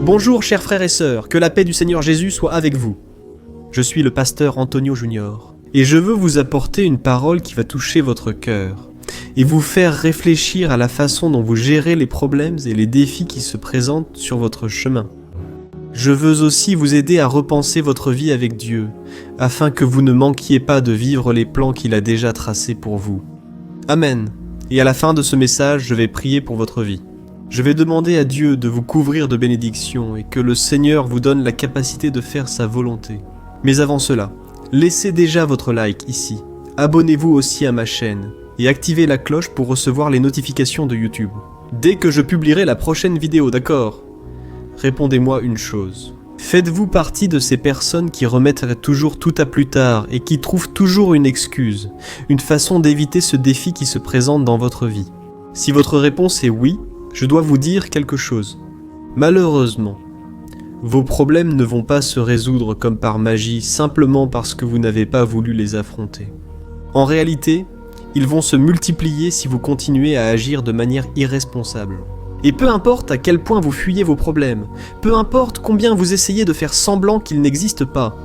Bonjour chers frères et sœurs, que la paix du Seigneur Jésus soit avec vous. Je suis le pasteur Antonio Junior, et je veux vous apporter une parole qui va toucher votre cœur, et vous faire réfléchir à la façon dont vous gérez les problèmes et les défis qui se présentent sur votre chemin. Je veux aussi vous aider à repenser votre vie avec Dieu, afin que vous ne manquiez pas de vivre les plans qu'il a déjà tracés pour vous. Amen. Et à la fin de ce message, je vais prier pour votre vie. Je vais demander à Dieu de vous couvrir de bénédictions et que le Seigneur vous donne la capacité de faire sa volonté. Mais avant cela, laissez déjà votre like ici. Abonnez-vous aussi à ma chaîne et activez la cloche pour recevoir les notifications de YouTube. Dès que je publierai la prochaine vidéo, d'accord ? Répondez-moi une chose. Faites-vous partie de ces personnes qui remettent toujours tout à plus tard et qui trouvent toujours une excuse, une façon d'éviter ce défi qui se présente dans votre vie? Si votre réponse est oui, je dois vous dire quelque chose. Malheureusement, vos problèmes ne vont pas se résoudre comme par magie simplement parce que vous n'avez pas voulu les affronter. En réalité, ils vont se multiplier si vous continuez à agir de manière irresponsable. Et peu importe à quel point vous fuyez vos problèmes, peu importe combien vous essayez de faire semblant qu'ils n'existent pas,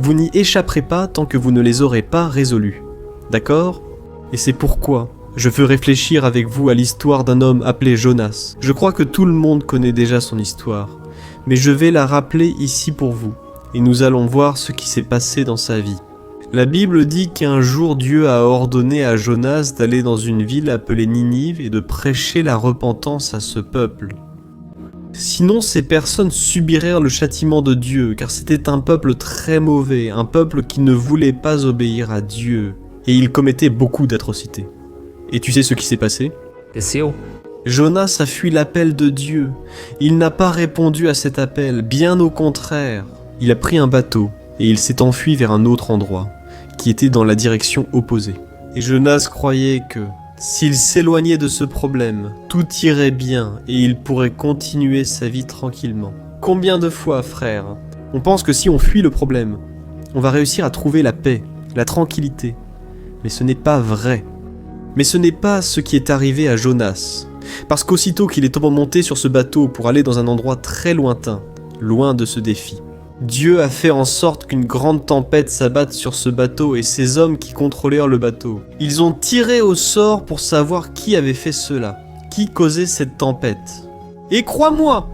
vous n'y échapperez pas tant que vous ne les aurez pas résolus. D'accord ? Et c'est pourquoi je veux réfléchir avec vous à l'histoire d'un homme appelé Jonas. Je crois que tout le monde connaît déjà son histoire, mais je vais la rappeler ici pour vous, et nous allons voir ce qui s'est passé dans sa vie. La Bible dit qu'un jour Dieu a ordonné à Jonas d'aller dans une ville appelée Ninive et de prêcher la repentance à ce peuple. Sinon, ces personnes subiraient le châtiment de Dieu, car c'était un peuple très mauvais, un peuple qui ne voulait pas obéir à Dieu, et il commettait beaucoup d'atrocités. Et tu sais ce qui s'est passé ? Jonas a fui l'appel de Dieu. Il n'a pas répondu à cet appel, bien au contraire. Il a pris un bateau et il s'est enfui vers un autre endroit, qui était dans la direction opposée. Et Jonas croyait que, s'il s'éloignait de ce problème, tout irait bien et il pourrait continuer sa vie tranquillement. Combien de fois, frère, on pense que si on fuit le problème, on va réussir à trouver la paix, la tranquillité. Mais ce n'est pas vrai. Mais ce n'est pas ce qui est arrivé à Jonas. Parce qu'aussitôt qu'il est monté sur ce bateau pour aller dans un endroit très lointain, loin de ce défi, Dieu a fait en sorte qu'une grande tempête s'abatte sur ce bateau et ces hommes qui contrôlèrent le bateau. Ils ont tiré au sort pour savoir qui avait fait cela, qui causait cette tempête. Et crois-moi,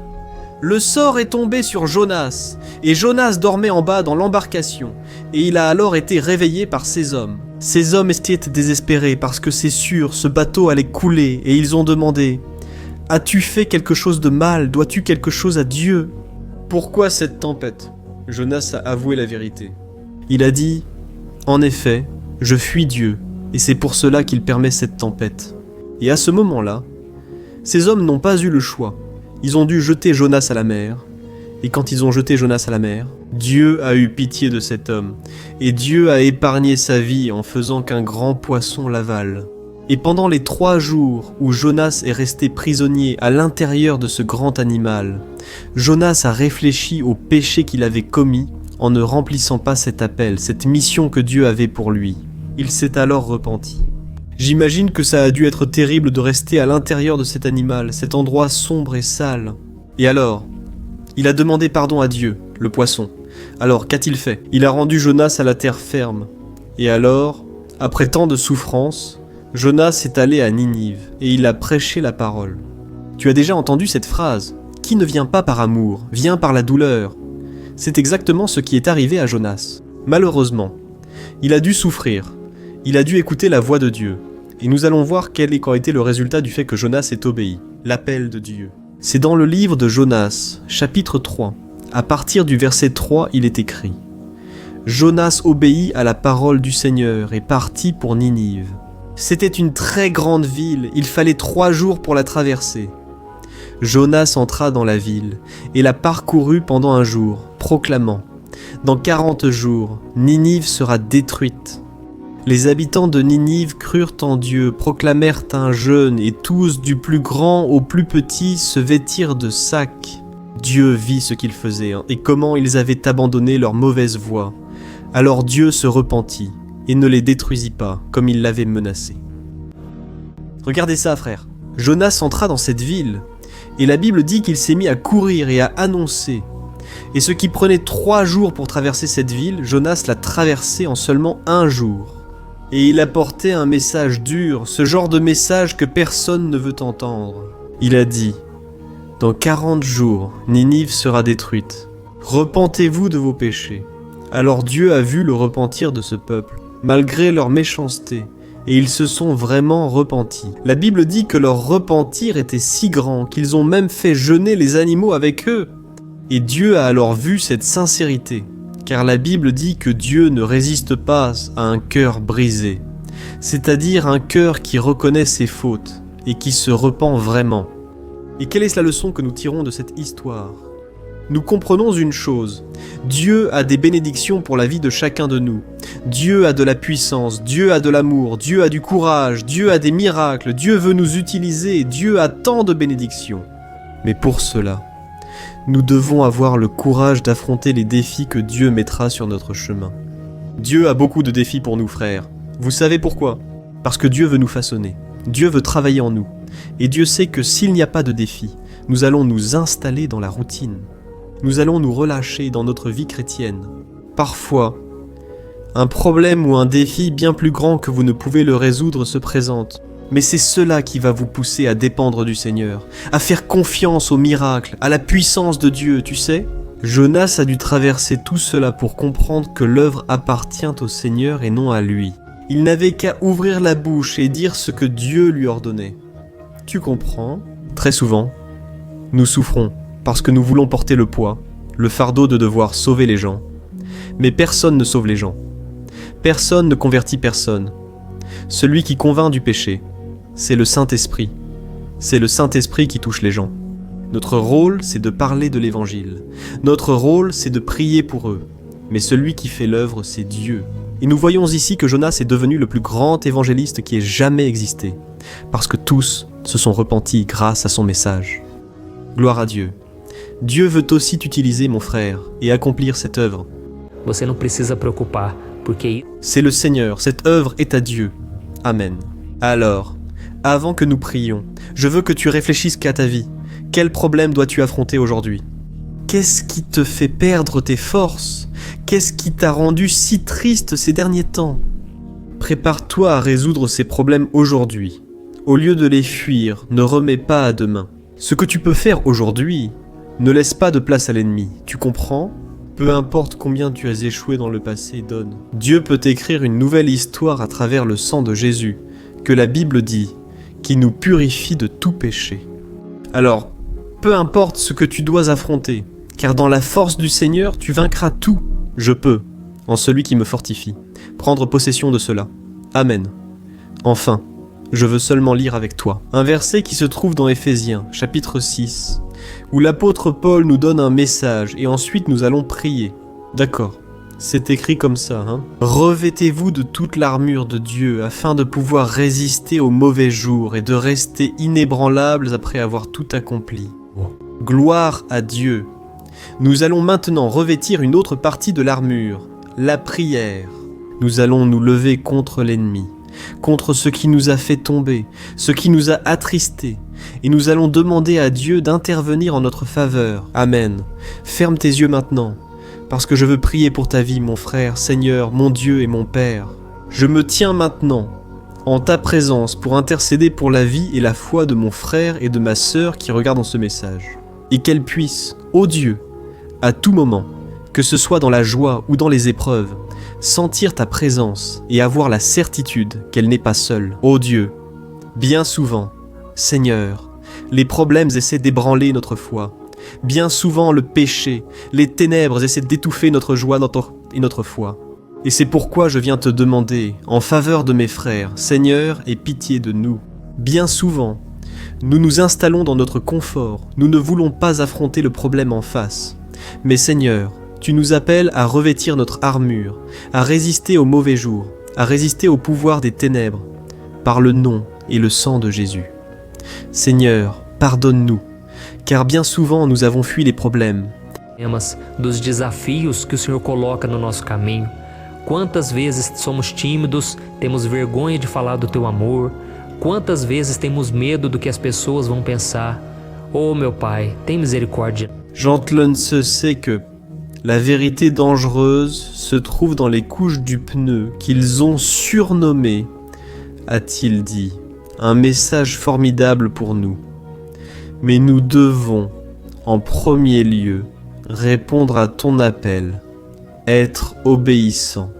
le sort est tombé sur Jonas, et Jonas dormait en bas dans l'embarcation, et il a alors été réveillé par ces hommes. Ces hommes étaient désespérés parce que c'est sûr, ce bateau allait couler, et ils ont demandé « As-tu fait quelque chose de mal? Dois-tu quelque chose à Dieu ?» Pourquoi cette tempête ? Jonas a avoué la vérité. Il a dit « En effet, je fuis Dieu, et c'est pour cela qu'il permet cette tempête. » Et à ce moment-là, ces hommes n'ont pas eu le choix. Ils ont dû jeter Jonas à la mer, et quand ils ont jeté Jonas à la mer, Dieu a eu pitié de cet homme, et Dieu a épargné sa vie en faisant qu'un grand poisson l'avale. Et pendant les 3 jours où Jonas est resté prisonnier à l'intérieur de ce grand animal, Jonas a réfléchi au péché qu'il avait commis en ne remplissant pas cet appel, cette mission que Dieu avait pour lui. Il s'est alors repenti. J'imagine que ça a dû être terrible de rester à l'intérieur de cet animal, cet endroit sombre et sale. Et alors, il a demandé pardon à Dieu, le poisson. Alors, qu'a-t-il fait ? Il a rendu Jonas à la terre ferme. Et alors, après tant de souffrances, Jonas est allé à Ninive et il a prêché la parole. Tu as déjà entendu cette phrase ? Qui ne vient pas par amour, vient par la douleur. C'est exactement ce qui est arrivé à Jonas. Malheureusement, il a dû souffrir. Il a dû écouter la voix de Dieu. Et nous allons voir quel a été le résultat du fait que Jonas ait obéi. L'appel de Dieu. C'est dans le livre de Jonas, chapitre 3. À partir du verset 3, il est écrit « Jonas obéit à la parole du Seigneur et partit pour Ninive. C'était une très grande ville, il fallait 3 jours pour la traverser. Jonas entra dans la ville et la parcourut pendant 1 jour, proclamant « Dans 40 jours, Ninive sera détruite. » Les habitants de Ninive crurent en Dieu, proclamèrent un jeûne, et tous, du plus grand au plus petit, se vêtirent de sacs. Dieu vit ce qu'ils faisaient, et comment ils avaient abandonné leur mauvaise voie. Alors Dieu se repentit, et ne les détruisit pas, comme il l'avait menacé. Regardez ça, frère. Jonas entra dans cette ville, Et la Bible dit qu'il s'est mis à courir et à annoncer. Et ce qui prenait 3 jours pour traverser cette ville, Jonas l'a traversé en seulement 1 jour. Et il apportait un message dur, ce genre de message que personne ne veut entendre. Il a dit « Dans 40 jours, Ninive sera détruite. Repentez-vous de vos péchés. » Alors Dieu a vu le repentir de ce peuple, malgré leur méchanceté, et ils se sont vraiment repentis. La Bible dit que leur repentir était si grand qu'ils ont même fait jeûner les animaux avec eux. Et Dieu a alors vu cette sincérité, car la Bible dit que Dieu ne résiste pas à un cœur brisé, c'est-à-dire un cœur qui reconnaît ses fautes et qui se repent vraiment. Et quelle est la leçon que nous tirons de cette histoire ? Nous comprenons une chose, Dieu a des bénédictions pour la vie de chacun de nous. Dieu a de la puissance, Dieu a de l'amour, Dieu a du courage, Dieu a des miracles, Dieu veut nous utiliser, Dieu a tant de bénédictions. Mais pour cela, nous devons avoir le courage d'affronter les défis que Dieu mettra sur notre chemin. Dieu a beaucoup de défis pour nous, frères. Vous savez pourquoi ? Parce que Dieu veut nous façonner. Dieu veut travailler en nous. Et Dieu sait que s'il n'y a pas de défi, nous allons nous installer dans la routine. Nous allons nous relâcher dans notre vie chrétienne. Parfois, un problème ou un défi bien plus grand que vous ne pouvez le résoudre se présente. Mais c'est cela qui va vous pousser à dépendre du Seigneur, à faire confiance au miracle, à la puissance de Dieu, tu sais ? Jonas a dû traverser tout cela pour comprendre que l'œuvre appartient au Seigneur et non à lui. Il n'avait qu'à ouvrir la bouche et dire ce que Dieu lui ordonnait. Tu comprends ? Très souvent, nous souffrons parce que nous voulons porter le poids, le fardeau de devoir sauver les gens. Mais personne ne sauve les gens. Personne ne convertit personne. Celui qui convainc du péché, c'est le Saint-Esprit. C'est le Saint-Esprit qui touche les gens. Notre rôle, c'est de parler de l'Évangile. Notre rôle, c'est de prier pour eux. Mais celui qui fait l'œuvre, c'est Dieu. Et nous voyons ici que Jonas est devenu le plus grand évangéliste qui ait jamais existé, parce que tous se sont repentis grâce à son message. Gloire à Dieu. Dieu veut aussi t'utiliser, mon frère, et accomplir cette œuvre. Você não precisa preocupar, porque C'est le Seigneur, cette œuvre est à Dieu. Amen. Alors, avant que nous prions, je veux que tu réfléchisses qu'à ta vie. Quel problème dois-tu affronter aujourd'hui ? Qu'est-ce qui te fait perdre tes forces ? Qu'est-ce qui t'a rendu si triste ces derniers temps ? Prépare-toi à résoudre ces problèmes aujourd'hui. Au lieu de les fuir, ne remets pas à demain. Ce que tu peux faire aujourd'hui, ne laisse pas de place à l'ennemi, tu comprends ? Peu importe combien tu as échoué dans le passé, donne. Dieu peut écrire une nouvelle histoire à travers le sang de Jésus, que la Bible dit, qui nous purifie de tout péché. Alors, peu importe ce que tu dois affronter, car dans la force du Seigneur, tu vaincras tout. Je peux, en celui qui me fortifie, prendre possession de cela. Amen. Enfin, je veux seulement lire avec toi un verset qui se trouve dans Éphésiens, chapitre 6, où l'apôtre Paul nous donne un message et ensuite nous allons prier. D'accord, c'est écrit comme ça, hein ? Revêtez-vous de toute l'armure de Dieu afin de pouvoir résister aux mauvais jours et de rester inébranlables après avoir tout accompli. Gloire à Dieu. Nous allons maintenant revêtir une autre partie de l'armure, la prière. Nous allons nous lever contre l'ennemi, contre ce qui nous a fait tomber, ce qui nous a attristés, et nous allons demander à Dieu d'intervenir en notre faveur. Amen. Ferme tes yeux maintenant, parce que je veux prier pour ta vie, mon frère, Seigneur, mon Dieu et mon Père. Je me tiens maintenant en ta présence pour intercéder pour la vie et la foi de mon frère et de ma sœur qui regardent ce message. Et qu'elle puisse, ô Dieu, à tout moment, que ce soit dans la joie ou dans les épreuves, sentir ta présence et avoir la certitude qu'elle n'est pas seule. Ô Dieu, bien souvent, Seigneur, les problèmes essaient d'ébranler notre foi. Bien souvent, le péché, les ténèbres essaient d'étouffer notre joie et notre foi. Et c'est pourquoi je viens te demander, en faveur de mes frères, Seigneur, aie pitié de nous. Bien souvent, nous nous installons dans notre confort, nous ne voulons pas affronter le problème en face. Mais Seigneur, tu nous appelles à revêtir notre armure, à résister aux mauvais jours, à résister au pouvoir des ténèbres, par le nom et le sang de Jésus. Seigneur, pardonne-nous, car bien souvent nous avons fui les problèmes. Dos desafios que o Senhor coloca no nosso caminho. Quantas vezes somos tímidos, temos vergonha de falar do teu amor, quantas vezes temos medo do que as pessoas vão pensar. Oh meu Pai, tem misericórdia. Gentlens sait que la vérité dangereuse se trouve dans les couches du pneu qu'ils ont surnommé, a-t-il dit, un message formidable pour nous. Mais nous devons, en premier lieu, répondre à ton appel, être obéissant.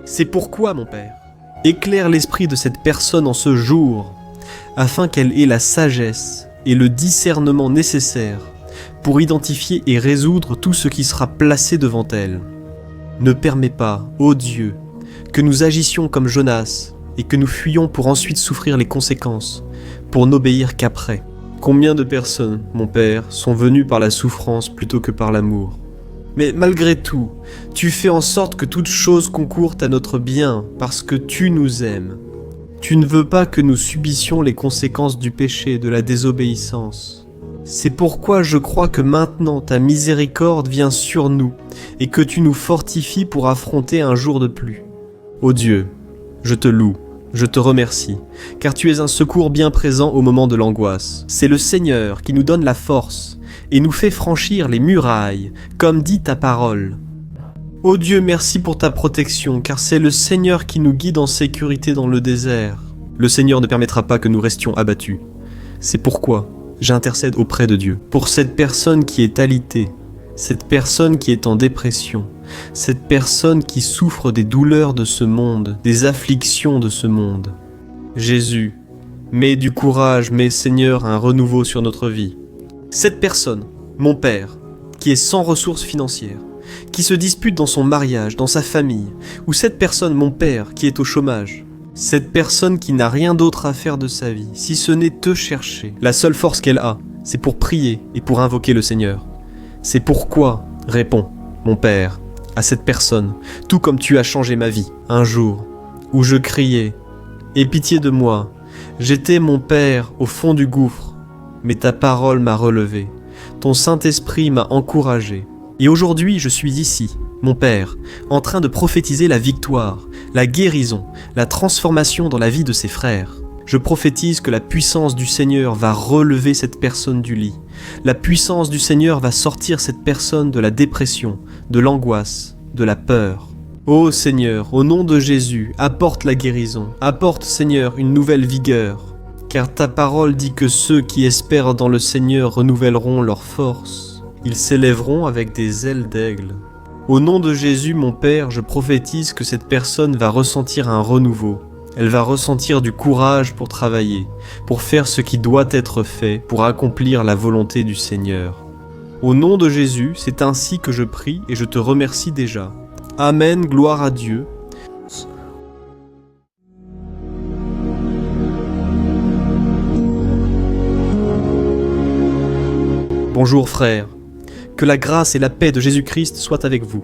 C'est pourquoi, mon Père, éclaire l'esprit de cette personne en ce jour, afin qu'elle ait la sagesse et le discernement nécessaires pour identifier et résoudre tout ce qui sera placé devant elle. Ne permets pas, ô Dieu, que nous agissions comme Jonas et que nous fuyions pour ensuite souffrir les conséquences, pour n'obéir qu'après. Combien de personnes, mon Père, sont venues par la souffrance plutôt que par l'amour? Mais malgré tout, tu fais en sorte que toute chose concourt à notre bien parce que tu nous aimes. Tu ne veux pas que nous subissions les conséquences du péché, de la désobéissance. C'est pourquoi je crois que maintenant ta miséricorde vient sur nous et que tu nous fortifies pour affronter un jour de pluie. Ô Dieu, je te loue, je te remercie, car tu es un secours bien présent au moment de l'angoisse. C'est le Seigneur qui nous donne la force et nous fait franchir les murailles, comme dit ta parole. Ô Dieu, merci pour ta protection, car c'est le Seigneur qui nous guide en sécurité dans le désert. Le Seigneur ne permettra pas que nous restions abattus. C'est pourquoi j'intercède auprès de Dieu pour cette personne qui est alitée, cette personne qui est en dépression, cette personne qui souffre des douleurs de ce monde, des afflictions de ce monde. Jésus, mets du courage, mets Seigneur un renouveau sur notre vie. Cette personne, mon Père, qui est sans ressources financières, qui se dispute dans son mariage, dans sa famille, ou cette personne, mon Père, qui est au chômage, cette personne qui n'a rien d'autre à faire de sa vie, si ce n'est te chercher. La seule force qu'elle a, c'est pour prier et pour invoquer le Seigneur. C'est pourquoi, réponds, mon Père, à cette personne, tout comme tu as changé ma vie, un jour, où je criais, « Aie pitié de moi, j'étais, mon Père, au fond du gouffre, mais ta parole m'a relevé, ton Saint-Esprit m'a encouragé. Et aujourd'hui, je suis ici, mon Père, en train de prophétiser la victoire, la guérison, la transformation dans la vie de ses frères. Je prophétise que la puissance du Seigneur va relever cette personne du lit. La puissance du Seigneur va sortir cette personne de la dépression, de l'angoisse, de la peur. Ô Seigneur, au nom de Jésus, apporte la guérison, apporte Seigneur une nouvelle vigueur, car ta parole dit que ceux qui espèrent dans le Seigneur renouvelleront leur force. Ils s'élèveront avec des ailes d'aigle. Au nom de Jésus, mon Père, je prophétise que cette personne va ressentir un renouveau. Elle va ressentir du courage pour travailler, pour faire ce qui doit être fait, pour accomplir la volonté du Seigneur. Au nom de Jésus, c'est ainsi que je prie et je te remercie déjà. Amen, gloire à Dieu. Bonjour frères, que la grâce et la paix de Jésus-Christ soient avec vous.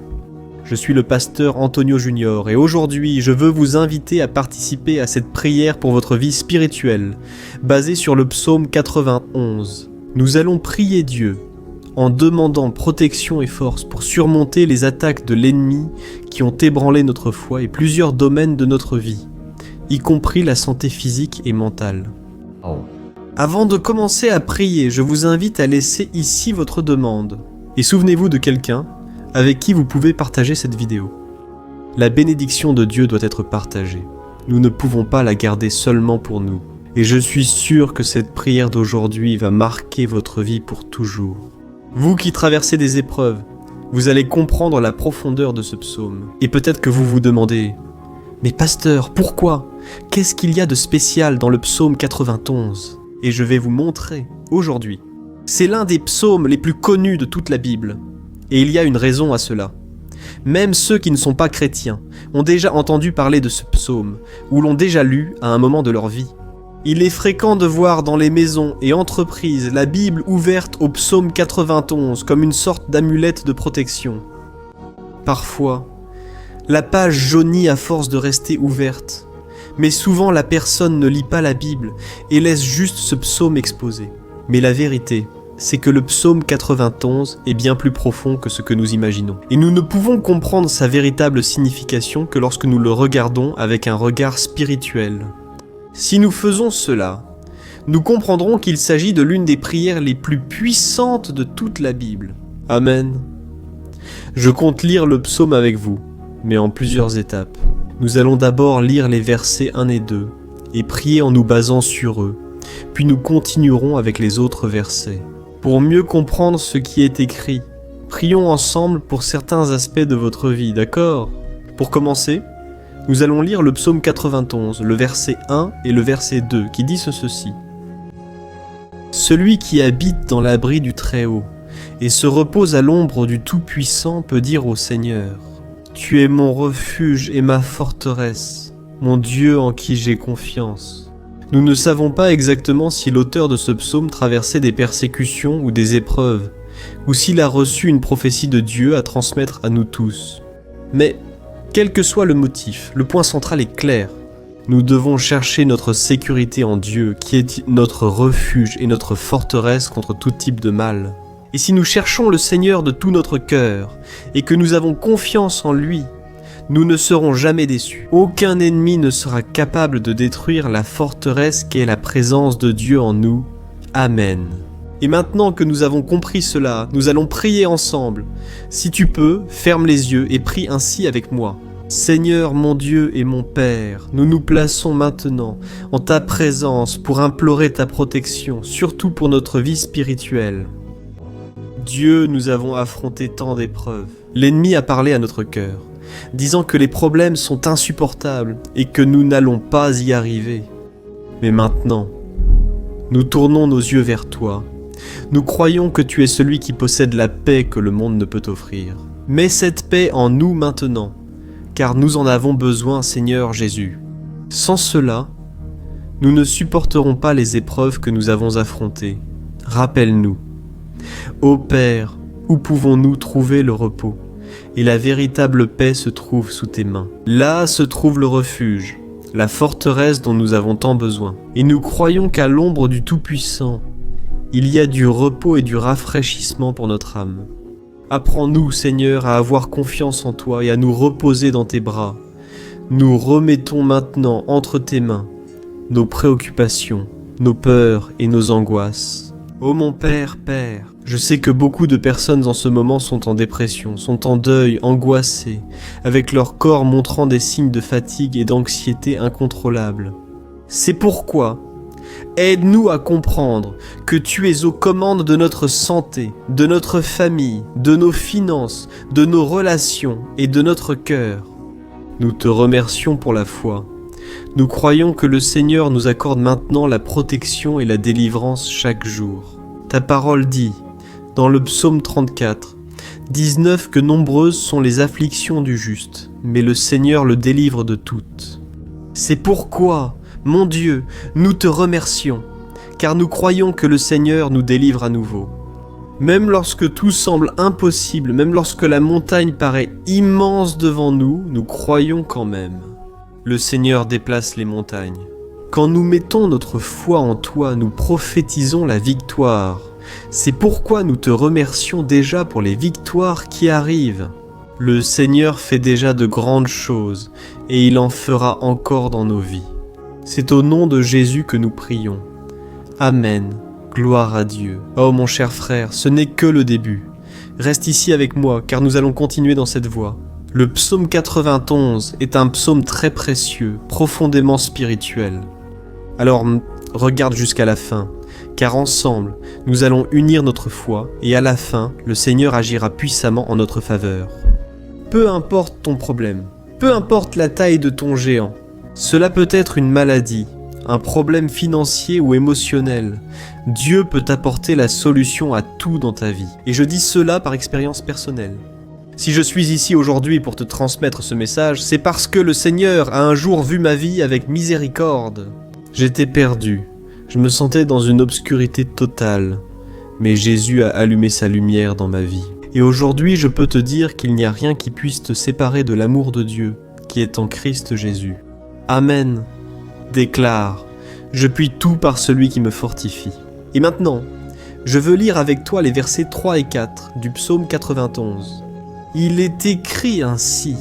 Je suis le pasteur Antonio Junior et aujourd'hui je veux vous inviter à participer à cette prière pour votre vie spirituelle, basée sur le psaume 91. Nous allons prier Dieu en demandant protection et force pour surmonter les attaques de l'ennemi qui ont ébranlé notre foi et plusieurs domaines de notre vie, y compris la santé physique et mentale. Avant de commencer à prier, je vous invite à laisser ici votre demande. Et souvenez-vous de quelqu'un avec qui vous pouvez partager cette vidéo. La bénédiction de Dieu doit être partagée. Nous ne pouvons pas la garder seulement pour nous. Et je suis sûr que cette prière d'aujourd'hui va marquer votre vie pour toujours. Vous qui traversez des épreuves, vous allez comprendre la profondeur de ce psaume. Et peut-être que vous vous demandez « Mais pasteur, pourquoi? Qu'est-ce qu'il y a de spécial dans le psaume 91 ?» Et je vais vous montrer aujourd'hui. C'est l'un des psaumes les plus connus de toute la Bible. Et il y a une raison à cela. Même ceux qui ne sont pas chrétiens ont déjà entendu parler de ce psaume, ou l'ont déjà lu à un moment de leur vie. Il est fréquent de voir dans les maisons et entreprises la Bible ouverte au psaume 91 comme une sorte d'amulette de protection. Parfois, la page jaunit à force de rester ouverte, mais souvent la personne ne lit pas la Bible et laisse juste ce psaume exposé. Mais la vérité, c'est que le psaume 91 est bien plus profond que ce que nous imaginons. Et nous ne pouvons comprendre sa véritable signification que lorsque nous le regardons avec un regard spirituel. Si nous faisons cela, nous comprendrons qu'il s'agit de l'une des prières les plus puissantes de toute la Bible. Amen. Je compte lire le psaume avec vous, mais en plusieurs étapes. Nous allons d'abord lire les versets 1 et 2, et prier en nous basant sur eux, puis nous continuerons avec les autres versets. Pour mieux comprendre ce qui est écrit, prions ensemble pour certains aspects de votre vie, d'accord ? Pour commencer, nous allons lire le psaume 91, le verset 1 et le verset 2, qui disent ceci. « Celui qui habite dans l'abri du Très-Haut et se repose à l'ombre du Tout-Puissant peut dire au Seigneur, « Tu es mon refuge et ma forteresse, mon Dieu en qui j'ai confiance. » Nous ne savons pas exactement si l'auteur de ce psaume traversait des persécutions ou des épreuves, ou s'il a reçu une prophétie de Dieu à transmettre à nous tous. Mais, quel que soit le motif, le point central est clair. Nous devons chercher notre sécurité en Dieu, qui est notre refuge et notre forteresse contre tout type de mal. Et si nous cherchons le Seigneur de tout notre cœur, et que nous avons confiance en lui, nous ne serons jamais déçus. Aucun ennemi ne sera capable de détruire la forteresse qu'est la présence de Dieu en nous. Amen. Et maintenant que nous avons compris cela, nous allons prier ensemble. Si tu peux, ferme les yeux et prie ainsi avec moi. Seigneur mon Dieu et mon Père, nous nous plaçons maintenant en ta présence pour implorer ta protection, surtout pour notre vie spirituelle. Dieu, nous avons affronté tant d'épreuves. L'ennemi a parlé à notre cœur, disant que les problèmes sont insupportables et que nous n'allons pas y arriver. Mais maintenant, nous tournons nos yeux vers toi. Nous croyons que tu es celui qui possède la paix que le monde ne peut offrir. Mets cette paix en nous maintenant, car nous en avons besoin, Seigneur Jésus. Sans cela, nous ne supporterons pas les épreuves que nous avons affrontées. Rappelle-nous. Ô Père, où pouvons-nous trouver le repos ? Et la véritable paix se trouve sous tes mains. Là se trouve le refuge, la forteresse dont nous avons tant besoin. Et nous croyons qu'à l'ombre du Tout-Puissant, il y a du repos et du rafraîchissement pour notre âme. Apprends-nous, Seigneur, à avoir confiance en toi et à nous reposer dans tes bras. Nous remettons maintenant entre tes mains nos préoccupations, nos peurs et nos angoisses. Ô mon Père, je sais que beaucoup de personnes en ce moment sont en dépression, sont en deuil, angoissées, avec leur corps montrant des signes de fatigue et d'anxiété incontrôlables. C'est pourquoi, aide-nous à comprendre que tu es aux commandes de notre santé, de notre famille, de nos finances, de nos relations et de notre cœur. Nous te remercions pour la foi. Nous croyons que le Seigneur nous accorde maintenant la protection et la délivrance chaque jour. Ta parole dit, dans le psaume 34, 19 que nombreuses sont les afflictions du juste, mais le Seigneur le délivre de toutes. C'est pourquoi, mon Dieu, nous te remercions, car nous croyons que le Seigneur nous délivre à nouveau. Même lorsque tout semble impossible, même lorsque la montagne paraît immense devant nous, nous croyons quand même. Le Seigneur déplace les montagnes. Quand nous mettons notre foi en toi, nous prophétisons la victoire. C'est pourquoi nous te remercions déjà pour les victoires qui arrivent. Le Seigneur fait déjà de grandes choses et il en fera encore dans nos vies. C'est au nom de Jésus que nous prions. Amen. Gloire à Dieu. Oh mon cher frère, ce n'est que le début. Reste ici avec moi car nous allons continuer dans cette voie. Le psaume 91 est un psaume très précieux, profondément spirituel. Alors regarde jusqu'à la fin, car ensemble, nous allons unir notre foi et à la fin, le Seigneur agira puissamment en notre faveur. Peu importe ton problème, peu importe la taille de ton géant, cela peut être une maladie, un problème financier ou émotionnel. Dieu peut apporter la solution à tout dans ta vie. Et je dis cela par expérience personnelle. Si je suis ici aujourd'hui pour te transmettre ce message, c'est parce que le Seigneur a un jour vu ma vie avec miséricorde. J'étais perdu, je me sentais dans une obscurité totale, mais Jésus a allumé sa lumière dans ma vie. Et aujourd'hui, je peux te dire qu'il n'y a rien qui puisse te séparer de l'amour de Dieu, qui est en Christ Jésus. Amen. Déclare, je puis tout par celui qui me fortifie. Et maintenant, je veux lire avec toi les versets 3 et 4 du psaume 91. Il est écrit ainsi.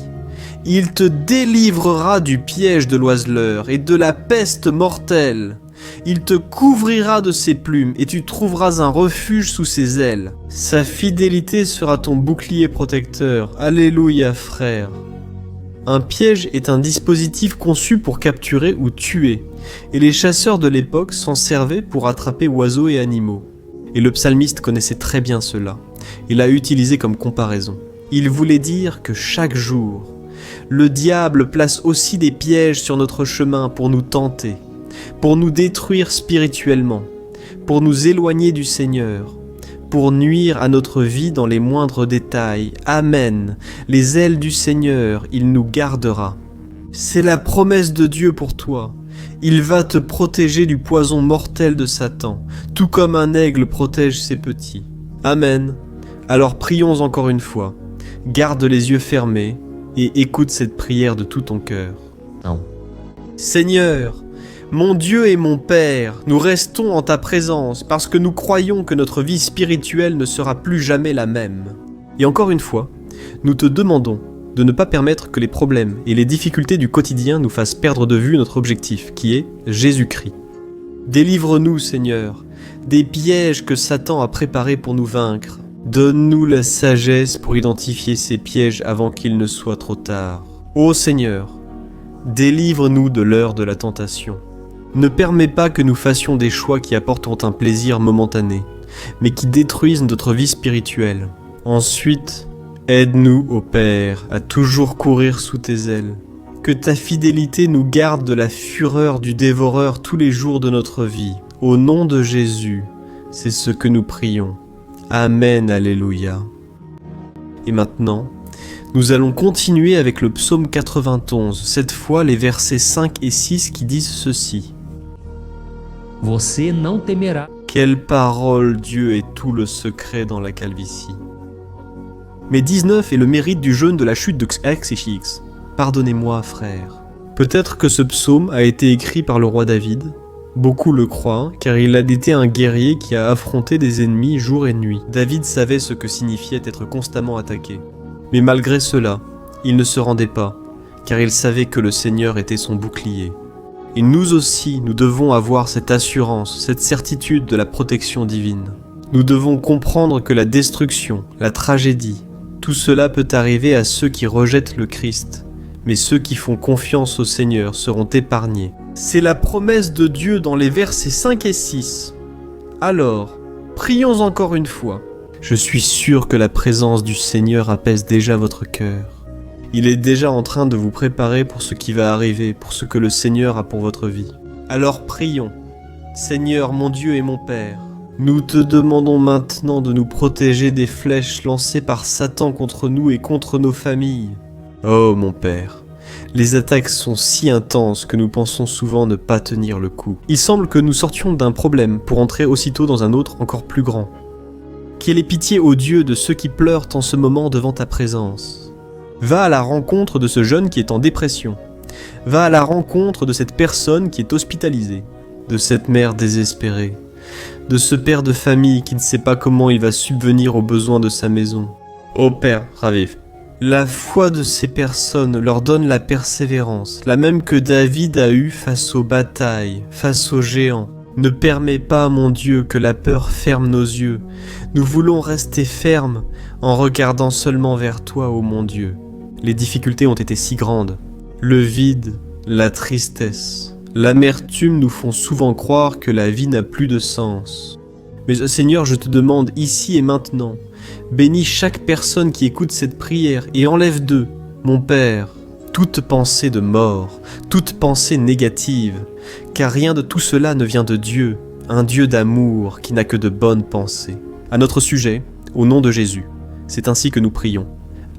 Il te délivrera du piège de l'oiseleur et de la peste mortelle. Il te couvrira de ses plumes et tu trouveras un refuge sous ses ailes. Sa fidélité sera ton bouclier protecteur. Alléluia, frère. Un piège est un dispositif conçu pour capturer ou tuer, et les chasseurs de l'époque s'en servaient pour attraper oiseaux et animaux. Et le psalmiste connaissait très bien cela. Il l'a utilisé comme comparaison. Il voulait dire que chaque jour, le diable place aussi des pièges sur notre chemin pour nous tenter, pour nous détruire spirituellement, pour nous éloigner du Seigneur, pour nuire à notre vie dans les moindres détails. Amen. Les ailes du Seigneur, il nous gardera. C'est la promesse de Dieu pour toi. Il va te protéger du poison mortel de Satan, tout comme un aigle protège ses petits. Amen. Alors prions encore une fois. Garde les yeux fermés et écoute cette prière de tout ton cœur. Seigneur, mon Dieu et mon Père, nous restons en ta présence parce que nous croyons que notre vie spirituelle ne sera plus jamais la même. Et encore une fois, nous te demandons de ne pas permettre que les problèmes et les difficultés du quotidien nous fassent perdre de vue notre objectif, qui est Jésus-Christ. Délivre-nous, Seigneur, des pièges que Satan a préparés pour nous vaincre. Donne-nous la sagesse pour identifier ces pièges avant qu'il ne soit trop tard. Ô Seigneur, délivre-nous de l'heure de la tentation. Ne permets pas que nous fassions des choix qui apportent un plaisir momentané, mais qui détruisent notre vie spirituelle. Ensuite, aide-nous, ô Père, à toujours courir sous tes ailes. Que ta fidélité nous garde de la fureur du dévoreur tous les jours de notre vie. Au nom de Jésus, c'est ce que nous prions. Amen, alléluia. Et maintenant, nous allons continuer avec le psaume 91, cette fois les versets 5 et 6 qui disent ceci. Você não temerá. Quelle parole, Dieu, est tout le secret dans la calvitie. Mais 19 est le mérite du jeûne de la chute de Xerxes. Pardonnez-moi, frère. Peut-être que ce psaume a été écrit par le roi David. Beaucoup le croient, car il a été un guerrier qui a affronté des ennemis jour et nuit. David savait ce que signifiait être constamment attaqué. Mais malgré cela, il ne se rendait pas, car il savait que le Seigneur était son bouclier. Et nous aussi, nous devons avoir cette assurance, cette certitude de la protection divine. Nous devons comprendre que la destruction, la tragédie, tout cela peut arriver à ceux qui rejettent le Christ. Mais ceux qui font confiance au Seigneur seront épargnés. C'est la promesse de Dieu dans les versets 5 et 6. Alors, prions encore une fois. Je suis sûr que la présence du Seigneur apaise déjà votre cœur. Il est déjà en train de vous préparer pour ce qui va arriver, pour ce que le Seigneur a pour votre vie. Alors prions. Seigneur, mon Dieu et mon Père, nous te demandons maintenant de nous protéger des flèches lancées par Satan contre nous et contre nos familles. Oh mon Père, les attaques sont si intenses que nous pensons souvent ne pas tenir le coup. Il semble que nous sortions d'un problème pour entrer aussitôt dans un autre encore plus grand. Qu'il ait pitié, ô Dieu, de ceux qui pleurent en ce moment devant ta présence. Va à la rencontre de ce jeune qui est en dépression. Va à la rencontre de cette personne qui est hospitalisée, de cette mère désespérée, de ce père de famille qui ne sait pas comment il va subvenir aux besoins de sa maison. Ô Père, Raviv, la foi de ces personnes leur donne la persévérance, la même que David a eue face aux batailles, face aux géants. Ne permets pas, mon Dieu, que la peur ferme nos yeux. Nous voulons rester fermes en regardant seulement vers toi, ô mon Dieu. Les difficultés ont été si grandes. Le vide, la tristesse, l'amertume nous font souvent croire que la vie n'a plus de sens. Mais Seigneur, je te demande ici et maintenant, bénis chaque personne qui écoute cette prière et enlève d'eux, mon Père, toute pensée de mort, toute pensée négative, car rien de tout cela ne vient de Dieu, un Dieu d'amour qui n'a que de bonnes pensées. À notre sujet, au nom de Jésus, c'est ainsi que nous prions.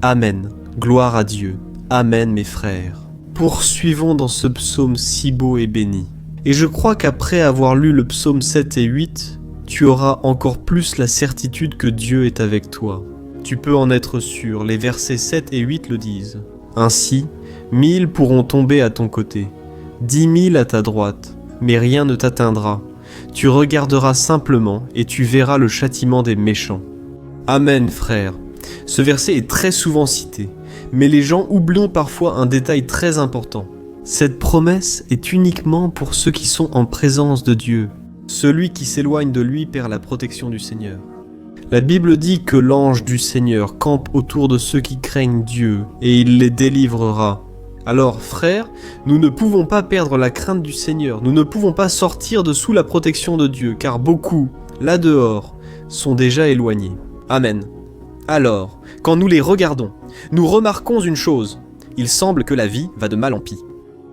Amen, gloire à Dieu. Amen, mes frères. Poursuivons dans ce psaume si beau et béni. Et je crois qu'après avoir lu le psaume 7 et 8, tu auras encore plus la certitude que Dieu est avec toi. Tu peux en être sûr, les versets 7 et 8 le disent. Ainsi, 1000 pourront tomber à ton côté, 10 000 à ta droite, mais rien ne t'atteindra. Tu regarderas simplement et tu verras le châtiment des méchants. Amen, frère. Ce verset est très souvent cité, mais les gens oublient parfois un détail très important. Cette promesse est uniquement pour ceux qui sont en présence de Dieu. Celui qui s'éloigne de lui perd la protection du Seigneur. La Bible dit que l'ange du Seigneur campe autour de ceux qui craignent Dieu et il les délivrera. Alors, frères, nous ne pouvons pas perdre la crainte du Seigneur, nous ne pouvons pas sortir de sous la protection de Dieu, car beaucoup, là dehors, sont déjà éloignés. Amen. Alors, quand nous les regardons, nous remarquons une chose. Il semble que la vie va de mal en pis.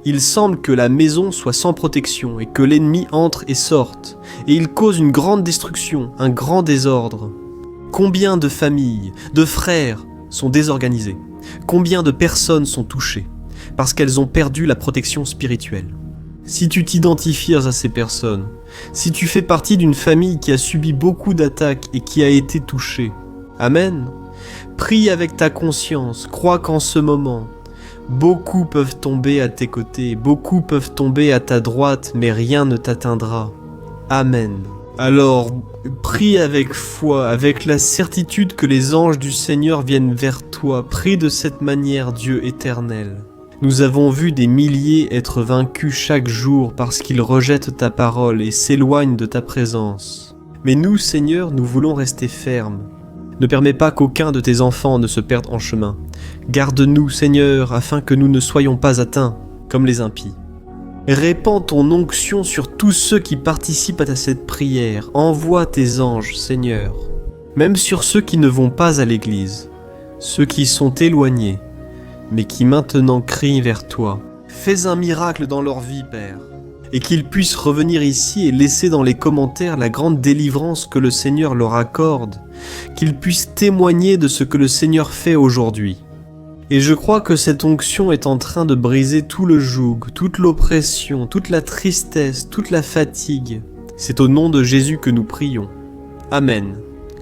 Il semble que la maison soit sans protection et que l'ennemi entre et sorte, et il cause une grande destruction, un grand désordre. Combien de familles, de frères sont désorganisés? Combien de personnes sont touchées parce qu'elles ont perdu la protection spirituelle? Si tu t'identifies à ces personnes, si tu fais partie d'une famille qui a subi beaucoup d'attaques et qui a été touchée, Amen. Prie avec ta conscience, crois qu'en ce moment, beaucoup peuvent tomber à tes côtés, beaucoup peuvent tomber à ta droite, mais rien ne t'atteindra. Amen. Alors, prie avec foi, avec la certitude que les anges du Seigneur viennent vers toi. Prie de cette manière, Dieu éternel. Nous avons vu des milliers être vaincus chaque jour parce qu'ils rejettent ta parole et s'éloignent de ta présence. Mais nous, Seigneur, nous voulons rester fermes. Ne permets pas qu'aucun de tes enfants ne se perde en chemin. Garde-nous, Seigneur, afin que nous ne soyons pas atteints, comme les impies. Répands ton onction sur tous ceux qui participent à cette prière. Envoie tes anges, Seigneur. Même sur ceux qui ne vont pas à l'église, ceux qui sont éloignés, mais qui maintenant crient vers toi. Fais un miracle dans leur vie, Père, et qu'ils puissent revenir ici et laisser dans les commentaires la grande délivrance que le Seigneur leur accorde, qu'ils puissent témoigner de ce que le Seigneur fait aujourd'hui. Et je crois que cette onction est en train de briser tout le joug, toute l'oppression, toute la tristesse, toute la fatigue. C'est au nom de Jésus que nous prions. Amen.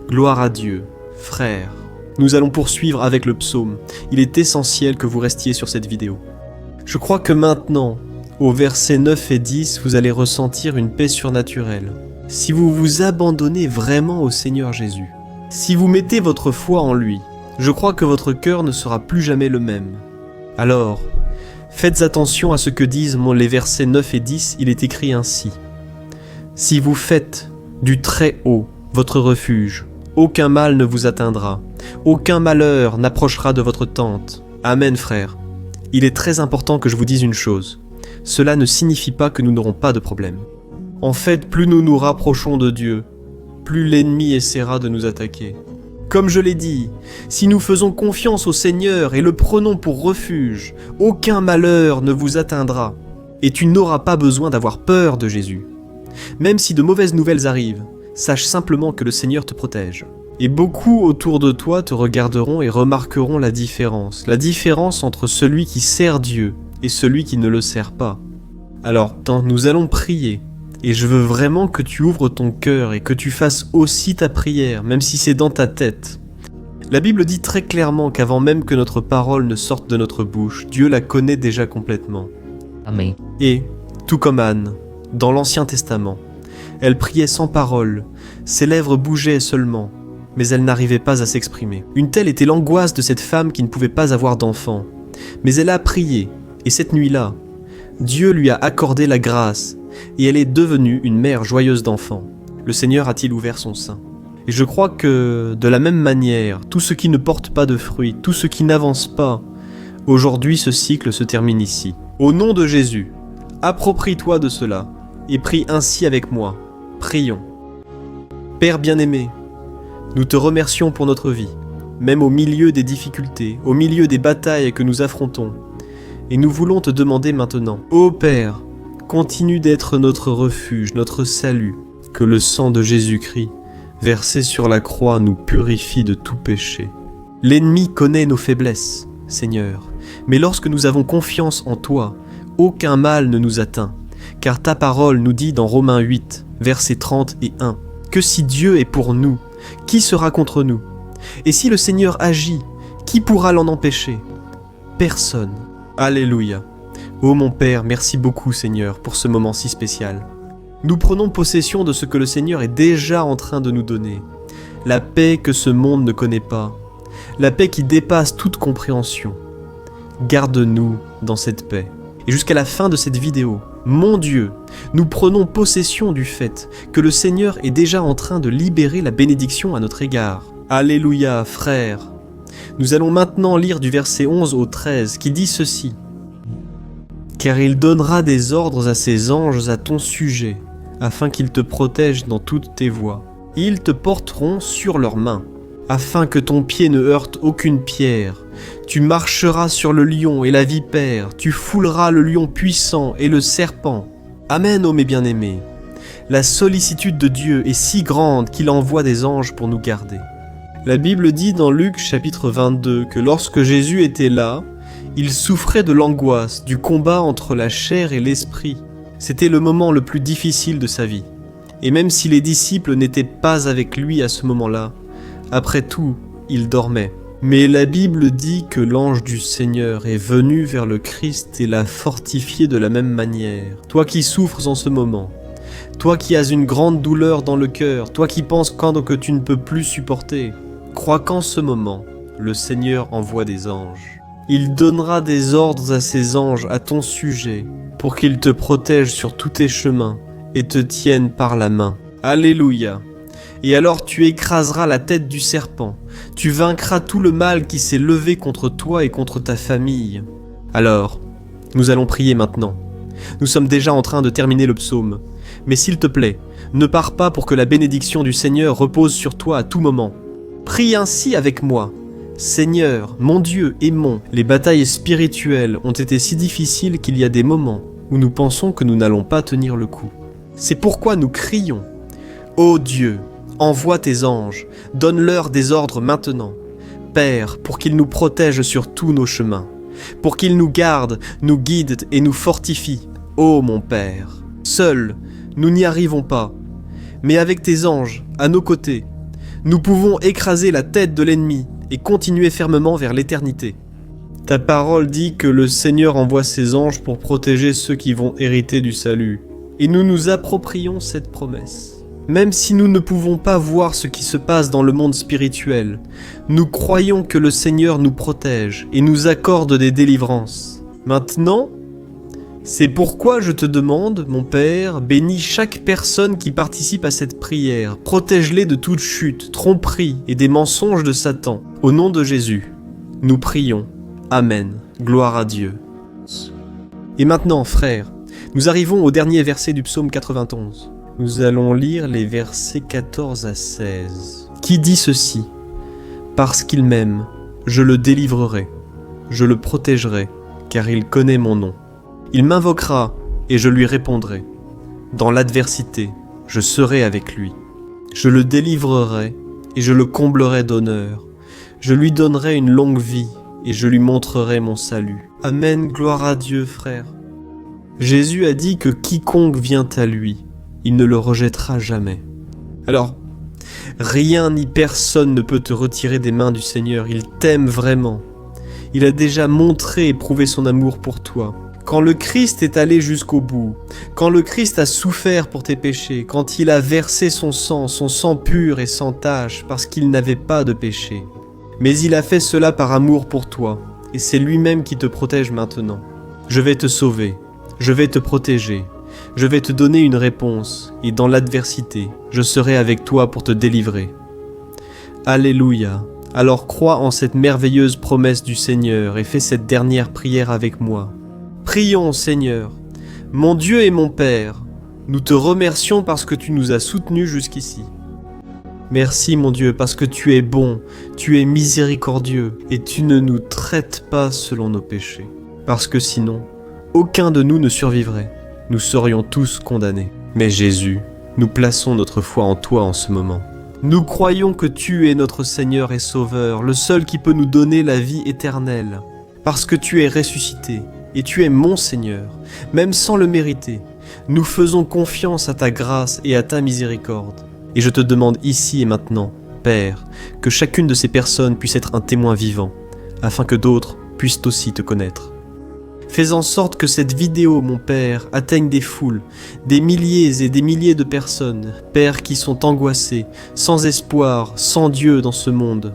Gloire à Dieu. Frères, nous allons poursuivre avec le psaume. Il est essentiel que vous restiez sur cette vidéo. Je crois que maintenant, au versets 9 et 10, vous allez ressentir une paix surnaturelle. Si vous vous abandonnez vraiment au Seigneur Jésus, si vous mettez votre foi en lui, je crois que votre cœur ne sera plus jamais le même. Alors, faites attention à ce que disent les versets 9 et 10, il est écrit ainsi. Si vous faites du très haut votre refuge, aucun mal ne vous atteindra, aucun malheur n'approchera de votre tente. Amen, frère. Il est très important que je vous dise une chose. Cela ne signifie pas que nous n'aurons pas de problème. En fait, plus nous nous rapprochons de Dieu, plus l'ennemi essaiera de nous attaquer. Comme je l'ai dit, si nous faisons confiance au Seigneur et le prenons pour refuge, aucun malheur ne vous atteindra, et tu n'auras pas besoin d'avoir peur de Jésus. Même si de mauvaises nouvelles arrivent, sache simplement que le Seigneur te protège. Et beaucoup autour de toi te regarderont et remarqueront la différence entre celui qui sert Dieu et celui qui ne le sert pas. Alors, nous allons prier. Et je veux vraiment que tu ouvres ton cœur et que tu fasses aussi ta prière, même si c'est dans ta tête. La Bible dit très clairement qu'avant même que notre parole ne sorte de notre bouche, Dieu la connaît déjà complètement. Amém. Et, tout comme Anne, dans l'Ancien Testament, elle priait sans parole, ses lèvres bougeaient seulement, mais elle n'arrivait pas à s'exprimer. Une telle était l'angoisse de cette femme qui ne pouvait pas avoir d'enfant. Mais elle a prié, et cette nuit-là, Dieu lui a accordé la grâce, et elle est devenue une mère joyeuse d'enfants. Le Seigneur a-t-il ouvert son sein? Et je crois que, de la même manière, tout ce qui ne porte pas de fruits, tout ce qui n'avance pas, aujourd'hui ce cycle se termine ici. Au nom de Jésus, approprie-toi de cela, et prie ainsi avec moi. Prions. Père bien-aimé, nous te remercions pour notre vie, même au milieu des difficultés, au milieu des batailles que nous affrontons. Et nous voulons te demander maintenant, ô Père, continue d'être notre refuge, notre salut, que le sang de Jésus-Christ, versé sur la croix, nous purifie de tout péché. L'ennemi connaît nos faiblesses, Seigneur, mais lorsque nous avons confiance en toi, aucun mal ne nous atteint, car ta parole nous dit dans Romains 8, versets 30 et 1, que si Dieu est pour nous, qui sera contre nous? Et si le Seigneur agit, qui pourra l'en empêcher? Personne. Alléluia. Ô mon Père, merci beaucoup Seigneur pour ce moment si spécial. Nous prenons possession de ce que le Seigneur est déjà en train de nous donner. La paix que ce monde ne connaît pas. La paix qui dépasse toute compréhension. Garde-nous dans cette paix. et jusqu'à la fin de cette vidéo, mon Dieu, nous prenons possession du fait que le Seigneur est déjà en train de libérer la bénédiction à notre égard. Alléluia, frères. Nous allons maintenant lire du verset 11 au 13 qui dit ceci. « Car il donnera des ordres à ses anges à ton sujet, afin qu'ils te protègent dans toutes tes voies. Ils te porteront sur leurs mains, afin que ton pied ne heurte aucune pierre. Tu marcheras sur le lion et la vipère, tu fouleras le lion puissant et le serpent. » Amen, ô mes bien-aimés. La sollicitude de Dieu est si grande qu'il envoie des anges pour nous garder. La Bible dit dans Luc chapitre 22 que lorsque Jésus était là, il souffrait de l'angoisse, du combat entre la chair et l'esprit. C'était le moment le plus difficile de sa vie. Et même si les disciples n'étaient pas avec lui à ce moment-là, après tout, il dormait. Mais la Bible dit que l'ange du Seigneur est venu vers le Christ et l'a fortifié de la même manière. Toi qui souffres en ce moment, toi qui as une grande douleur dans le cœur, toi qui penses que tu ne peux plus supporter, crois qu'en ce moment, le Seigneur envoie des anges. Il donnera des ordres à ses anges à ton sujet, pour qu'ils te protègent sur tous tes chemins et te tiennent par la main. Alléluia. Et alors tu écraseras la tête du serpent, tu vaincras tout le mal qui s'est levé contre toi et contre ta famille. Alors, nous allons prier maintenant. Nous sommes déjà en train de terminer le psaume, mais s'il te plaît, ne pars pas pour que la bénédiction du Seigneur repose sur toi à tout moment. Prie ainsi avec moi. Seigneur, mon Dieu, aimons. Les batailles spirituelles ont été si difficiles qu'il y a des moments où nous pensons que nous n'allons pas tenir le coup. C'est pourquoi nous crions. Ô Dieu, envoie tes anges, donne-leur des ordres maintenant. Père, pour qu'ils nous protègent sur tous nos chemins, pour qu'ils nous gardent, nous guident et nous fortifient. Ô mon Père, seuls, nous n'y arrivons pas, mais avec tes anges, à nos côtés, nous pouvons écraser la tête de l'ennemi et continuer fermement vers l'éternité. Ta parole dit que le Seigneur envoie ses anges pour protéger ceux qui vont hériter du salut, et nous nous approprions cette promesse. Même si nous ne pouvons pas voir ce qui se passe dans le monde spirituel, nous croyons que le Seigneur nous protège et nous accorde des délivrances. Maintenant, c'est pourquoi je te demande, mon Père, bénis chaque personne qui participe à cette prière, protège-les de toute chute, tromperie et des mensonges de Satan. Au nom de Jésus, nous prions. Amen. Gloire à Dieu. Et maintenant, frères, nous arrivons au dernier verset du psaume 91. Nous allons lire les versets 14 à 16, qui dit ceci. « Parce qu'il m'aime, je le délivrerai, je le protégerai, car il connaît mon nom. Il m'invoquera, et je lui répondrai. Dans l'adversité, je serai avec lui. Je le délivrerai, et je le comblerai d'honneur. Je lui donnerai une longue vie, et je lui montrerai mon salut. » Amen, gloire à Dieu, frère. Jésus a dit que quiconque vient à lui, il ne le rejettera jamais. Alors, rien ni personne ne peut te retirer des mains du Seigneur. Il t'aime vraiment. Il a déjà montré et prouvé son amour pour toi. Quand le Christ est allé jusqu'au bout, quand le Christ a souffert pour tes péchés, quand il a versé son sang pur et sans tache, parce qu'il n'avait pas de péché. Mais il a fait cela par amour pour toi, et c'est lui-même qui te protège maintenant. Je vais te sauver, je vais te protéger. Je vais te donner une réponse, et dans l'adversité, je serai avec toi pour te délivrer. Alléluia. Alors crois en cette merveilleuse promesse du Seigneur et fais cette dernière prière avec moi. Prions, Seigneur. Mon Dieu et mon Père, nous te remercions parce que tu nous as soutenus jusqu'ici. Merci, mon Dieu, parce que tu es bon, tu es miséricordieux, et tu ne nous traites pas selon nos péchés. Parce que sinon, aucun de nous ne survivrait. Nous serions tous condamnés. Mais Jésus, nous plaçons notre foi en toi en ce moment. Nous croyons que tu es notre Seigneur et Sauveur, le seul qui peut nous donner la vie éternelle. Parce que tu es ressuscité, et tu es mon Seigneur, même sans le mériter. Nous faisons confiance à ta grâce et à ta miséricorde. Et je te demande ici et maintenant, Père, que chacune de ces personnes puisse être un témoin vivant, afin que d'autres puissent aussi te connaître. Fais en sorte que cette vidéo, mon Père, atteigne des foules, des milliers et des milliers de personnes, Père, qui sont angoissés, sans espoir, sans Dieu dans ce monde.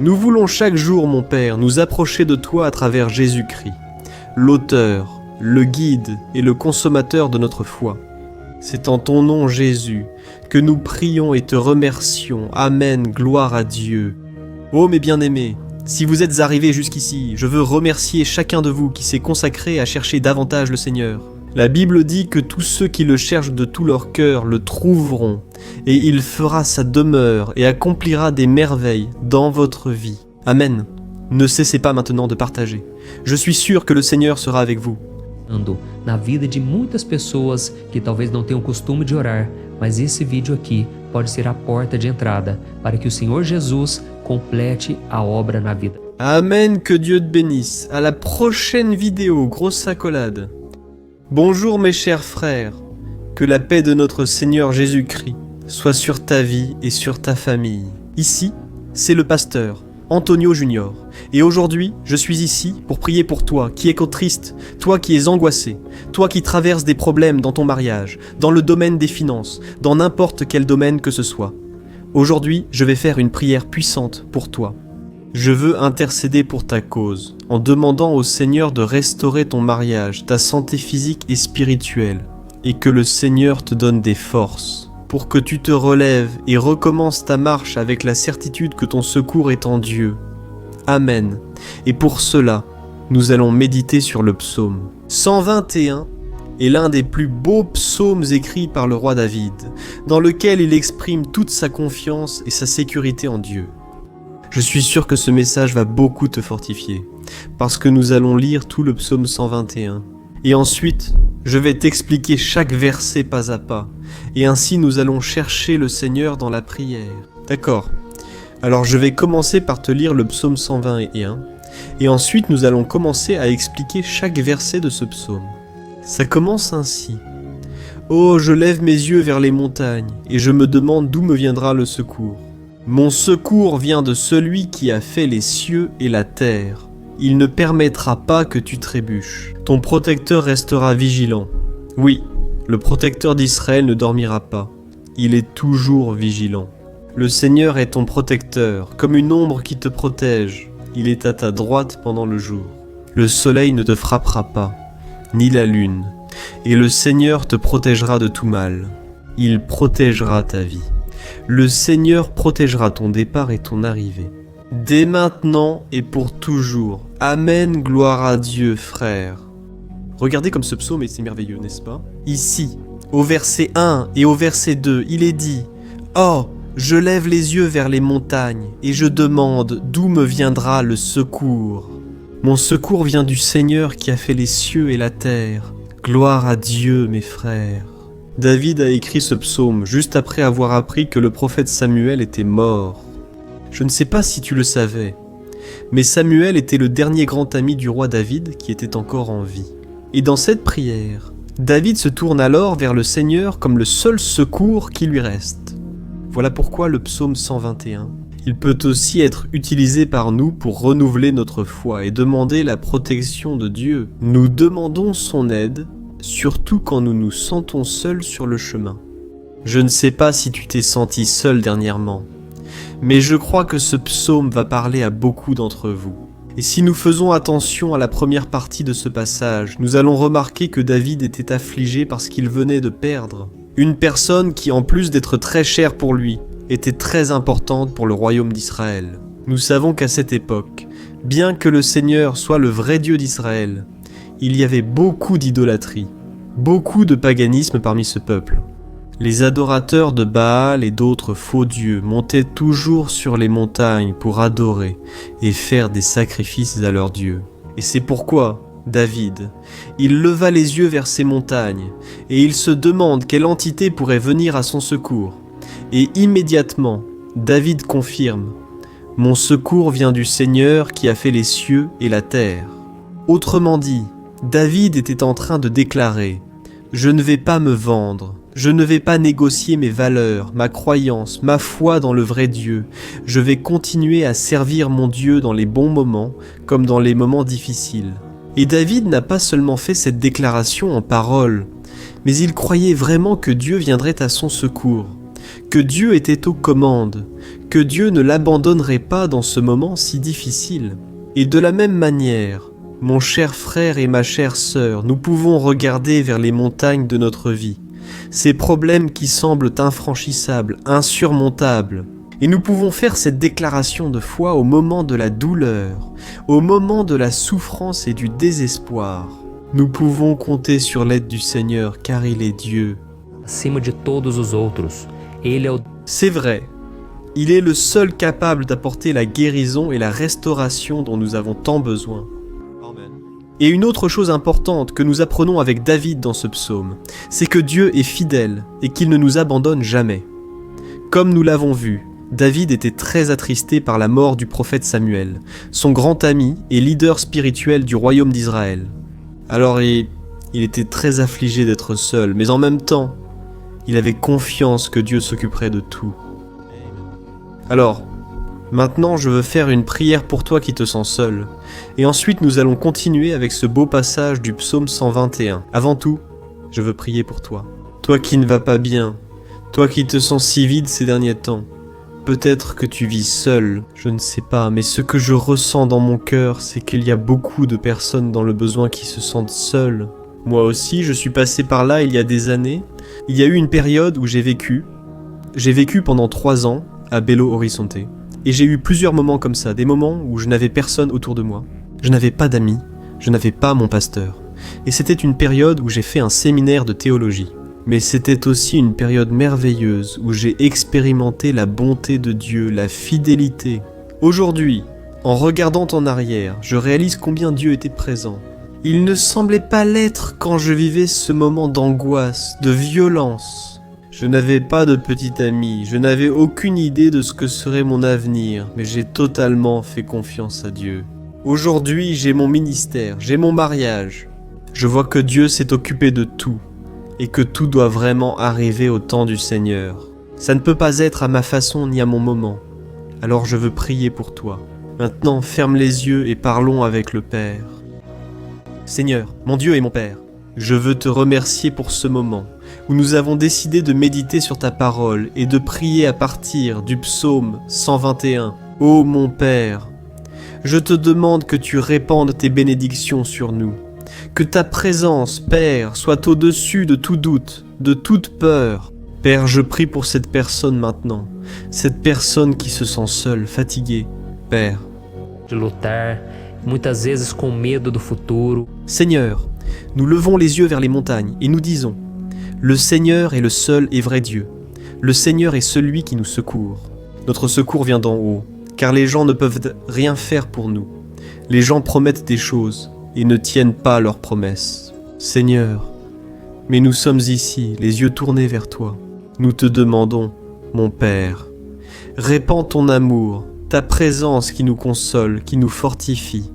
Nous voulons chaque jour, mon Père, nous approcher de toi à travers Jésus-Christ, l'auteur, le guide et le consommateur de notre foi. C'est en ton nom, Jésus, que nous prions et te remercions. Amen, gloire à Dieu. Oh mes bien-aimés, si vous êtes arrivés jusqu'ici, je veux remercier chacun de vous qui s'est consacré à chercher davantage le Seigneur. La Bible dit que tous ceux qui le cherchent de tout leur cœur le trouveront, et il fera sa demeure et accomplira des merveilles dans votre vie. Amen. Ne cessez pas maintenant de partager. Je suis sûr que le Seigneur sera avec vous. Na vida de muitas pessoas que talvez não tenham costume de orar, mas esse vídeo aqui pode ser a porta de entrada para que o Senhor Jesus complete a obra na vida. Amen, que Dieu te bénisse. À la prochaine vidéo, grosse accolade. Bonjour mes chers frères, que la paix de notre Seigneur Jésus-Christ soit sur ta vie et sur ta famille. Ici, c'est le pasteur Antonio Junior, et aujourd'hui, je suis ici pour prier pour toi qui es triste, toi qui es angoissé, toi qui traverses des problèmes dans ton mariage, dans le domaine des finances, dans n'importe quel domaine que ce soit. Aujourd'hui, je vais faire une prière puissante pour toi. Je veux intercéder pour ta cause, en demandant au Seigneur de restaurer ton mariage, ta santé physique et spirituelle, et que le Seigneur te donne des forces, pour que tu te relèves et recommences ta marche avec la certitude que ton secours est en Dieu. Amen. Et pour cela, nous allons méditer sur le psaume 121 est l'un des plus beaux psaumes écrits par le roi David, dans lequel il exprime toute sa confiance et sa sécurité en Dieu. Je suis sûr que ce message va beaucoup te fortifier, parce que nous allons lire tout le psaume 121. Et ensuite, je vais t'expliquer chaque verset pas à pas, et ainsi nous allons chercher le Seigneur dans la prière. D'accord? Alors je vais commencer par te lire le psaume 121, et ensuite nous allons commencer à expliquer chaque verset de ce psaume. Ça commence ainsi. « Oh, je lève mes yeux vers les montagnes, et je me demande d'où me viendra le secours. Mon secours vient de celui qui a fait les cieux et la terre. Il ne permettra pas que tu trébuches. Ton protecteur restera vigilant. Oui, le protecteur d'Israël ne dormira pas. Il est toujours vigilant. Le Seigneur est ton protecteur, comme une ombre qui te protège. Il est à ta droite pendant le jour. Le soleil ne te frappera pas, ni la lune, et le Seigneur te protégera de tout mal. Il protégera ta vie. Le Seigneur protégera ton départ et ton arrivée. Dès maintenant et pour toujours. Amen, gloire à Dieu, frère. » Regardez comme ce psaume est merveilleux, n'est-ce pas? Ici, au verset 1 et au verset 2, il est dit « Oh, je lève les yeux vers les montagnes et je demande d'où me viendra le secours. Mon secours vient du Seigneur qui a fait les cieux et la terre. Gloire à Dieu, mes frères. » David a écrit ce psaume juste après avoir appris que le prophète Samuel était mort. Je ne sais pas si tu le savais, mais Samuel était le dernier grand ami du roi David qui était encore en vie. Et dans cette prière, David se tourne alors vers le Seigneur comme le seul secours qui lui reste. Voilà pourquoi le psaume 121. Il peut aussi être utilisé par nous pour renouveler notre foi et demander la protection de Dieu. Nous demandons son aide, surtout quand nous nous sentons seuls sur le chemin. Je ne sais pas si tu t'es senti seul dernièrement, mais je crois que ce psaume va parler à beaucoup d'entre vous. Et si nous faisons attention à la première partie de ce passage, nous allons remarquer que David était affligé parce qu'il venait de perdre une personne qui, en plus d'être très chère pour lui, était très importante pour le royaume d'Israël. Nous savons qu'à cette époque, bien que le Seigneur soit le vrai Dieu d'Israël, il y avait beaucoup d'idolâtrie, beaucoup de paganisme parmi ce peuple. Les adorateurs de Baal et d'autres faux dieux montaient toujours sur les montagnes pour adorer et faire des sacrifices à leurs dieux. Et c'est pourquoi David, il leva les yeux vers ces montagnes et il se demande quelle entité pourrait venir à son secours. Et immédiatement, David confirme « Mon secours vient du Seigneur qui a fait les cieux et la terre. » Autrement dit, David était en train de déclarer « Je ne vais pas me vendre. Je ne vais pas négocier mes valeurs, ma croyance, ma foi dans le vrai Dieu. Je vais continuer à servir mon Dieu dans les bons moments comme dans les moments difficiles. » Et David n'a pas seulement fait cette déclaration en paroles, mais il croyait vraiment que Dieu viendrait à son secours, que Dieu était aux commandes, que Dieu ne l'abandonnerait pas dans ce moment si difficile. Et de la même manière, Mon cher frère et ma chère sœur, nous pouvons regarder vers les montagnes de notre vie, ces problèmes qui semblent infranchissables, insurmontables. Et nous pouvons faire cette déclaration de foi au moment de la douleur, au moment de la souffrance et du désespoir. Nous pouvons compter sur l'aide du Seigneur car il est Dieu. Acima de todos os outros, Ele é o C'est vrai, il est le seul capable d'apporter la guérison et la restauration dont nous avons tant besoin. Et une autre chose importante que nous apprenons avec David dans ce psaume, c'est que Dieu est fidèle et qu'il ne nous abandonne jamais. Comme nous l'avons vu, David était très attristé par la mort du prophète Samuel, son grand ami et leader spirituel du royaume d'Israël. Alors il était très affligé d'être seul, mais en même temps, il avait confiance que Dieu s'occuperait de tout. Alors, maintenant je veux faire une prière pour toi qui te sens seul, et ensuite nous allons continuer avec ce beau passage du psaume 121. Avant tout, je veux prier pour toi. Toi qui ne vas pas bien, toi qui te sens si vide ces derniers temps, peut-être que tu vis seul, je ne sais pas, mais ce que je ressens dans mon cœur, c'est qu'il y a beaucoup de personnes dans le besoin qui se sentent seules. Moi aussi, je suis passé par là il y a des années. Il y a eu une période où j'ai vécu pendant 3 ans à Belo Horizonte. Et j'ai eu plusieurs moments comme ça, des moments où je n'avais personne autour de moi. Je n'avais pas d'amis, je n'avais pas mon pasteur. Et c'était une période où j'ai fait un séminaire de théologie. Mais c'était aussi une période merveilleuse où j'ai expérimenté la bonté de Dieu, la fidélité. Aujourd'hui, en regardant en arrière, je réalise combien Dieu était présent. Il ne semblait pas l'être quand je vivais ce moment d'angoisse, de violence. Je n'avais pas de petit ami, je n'avais aucune idée de ce que serait mon avenir, mais j'ai totalement fait confiance à Dieu. Aujourd'hui, j'ai mon ministère, j'ai mon mariage. Je vois que Dieu s'est occupé de tout. Et que tout doit vraiment arriver au temps du Seigneur. Ça ne peut pas être à ma façon ni à mon moment. Alors je veux prier pour toi. Maintenant, ferme les yeux et parlons avec le Père. Seigneur, mon Dieu et mon Père, je veux te remercier pour ce moment où nous avons décidé de méditer sur ta parole et de prier à partir du psaume 121. Ô mon Père, je te demande que tu répandes tes bénédictions sur nous. Que ta présence, Père, soit au-dessus de tout doute, de toute peur. Père, je prie pour cette personne maintenant, cette personne qui se sent seule, fatiguée. Père. de lutar, muitas vezes com medo do futuro. Seigneur, nous levons les yeux vers les montagnes et nous disons, le Seigneur est le seul et vrai Dieu. Le Seigneur est celui qui nous secourt. Notre secours vient d'en haut, car les gens ne peuvent rien faire pour nous. Les gens promettent des choses et ne tiennent pas leurs promesses. Seigneur, mais nous sommes ici, les yeux tournés vers toi. Nous te demandons, mon Père, répands ton amour, ta présence qui nous console, qui nous fortifie,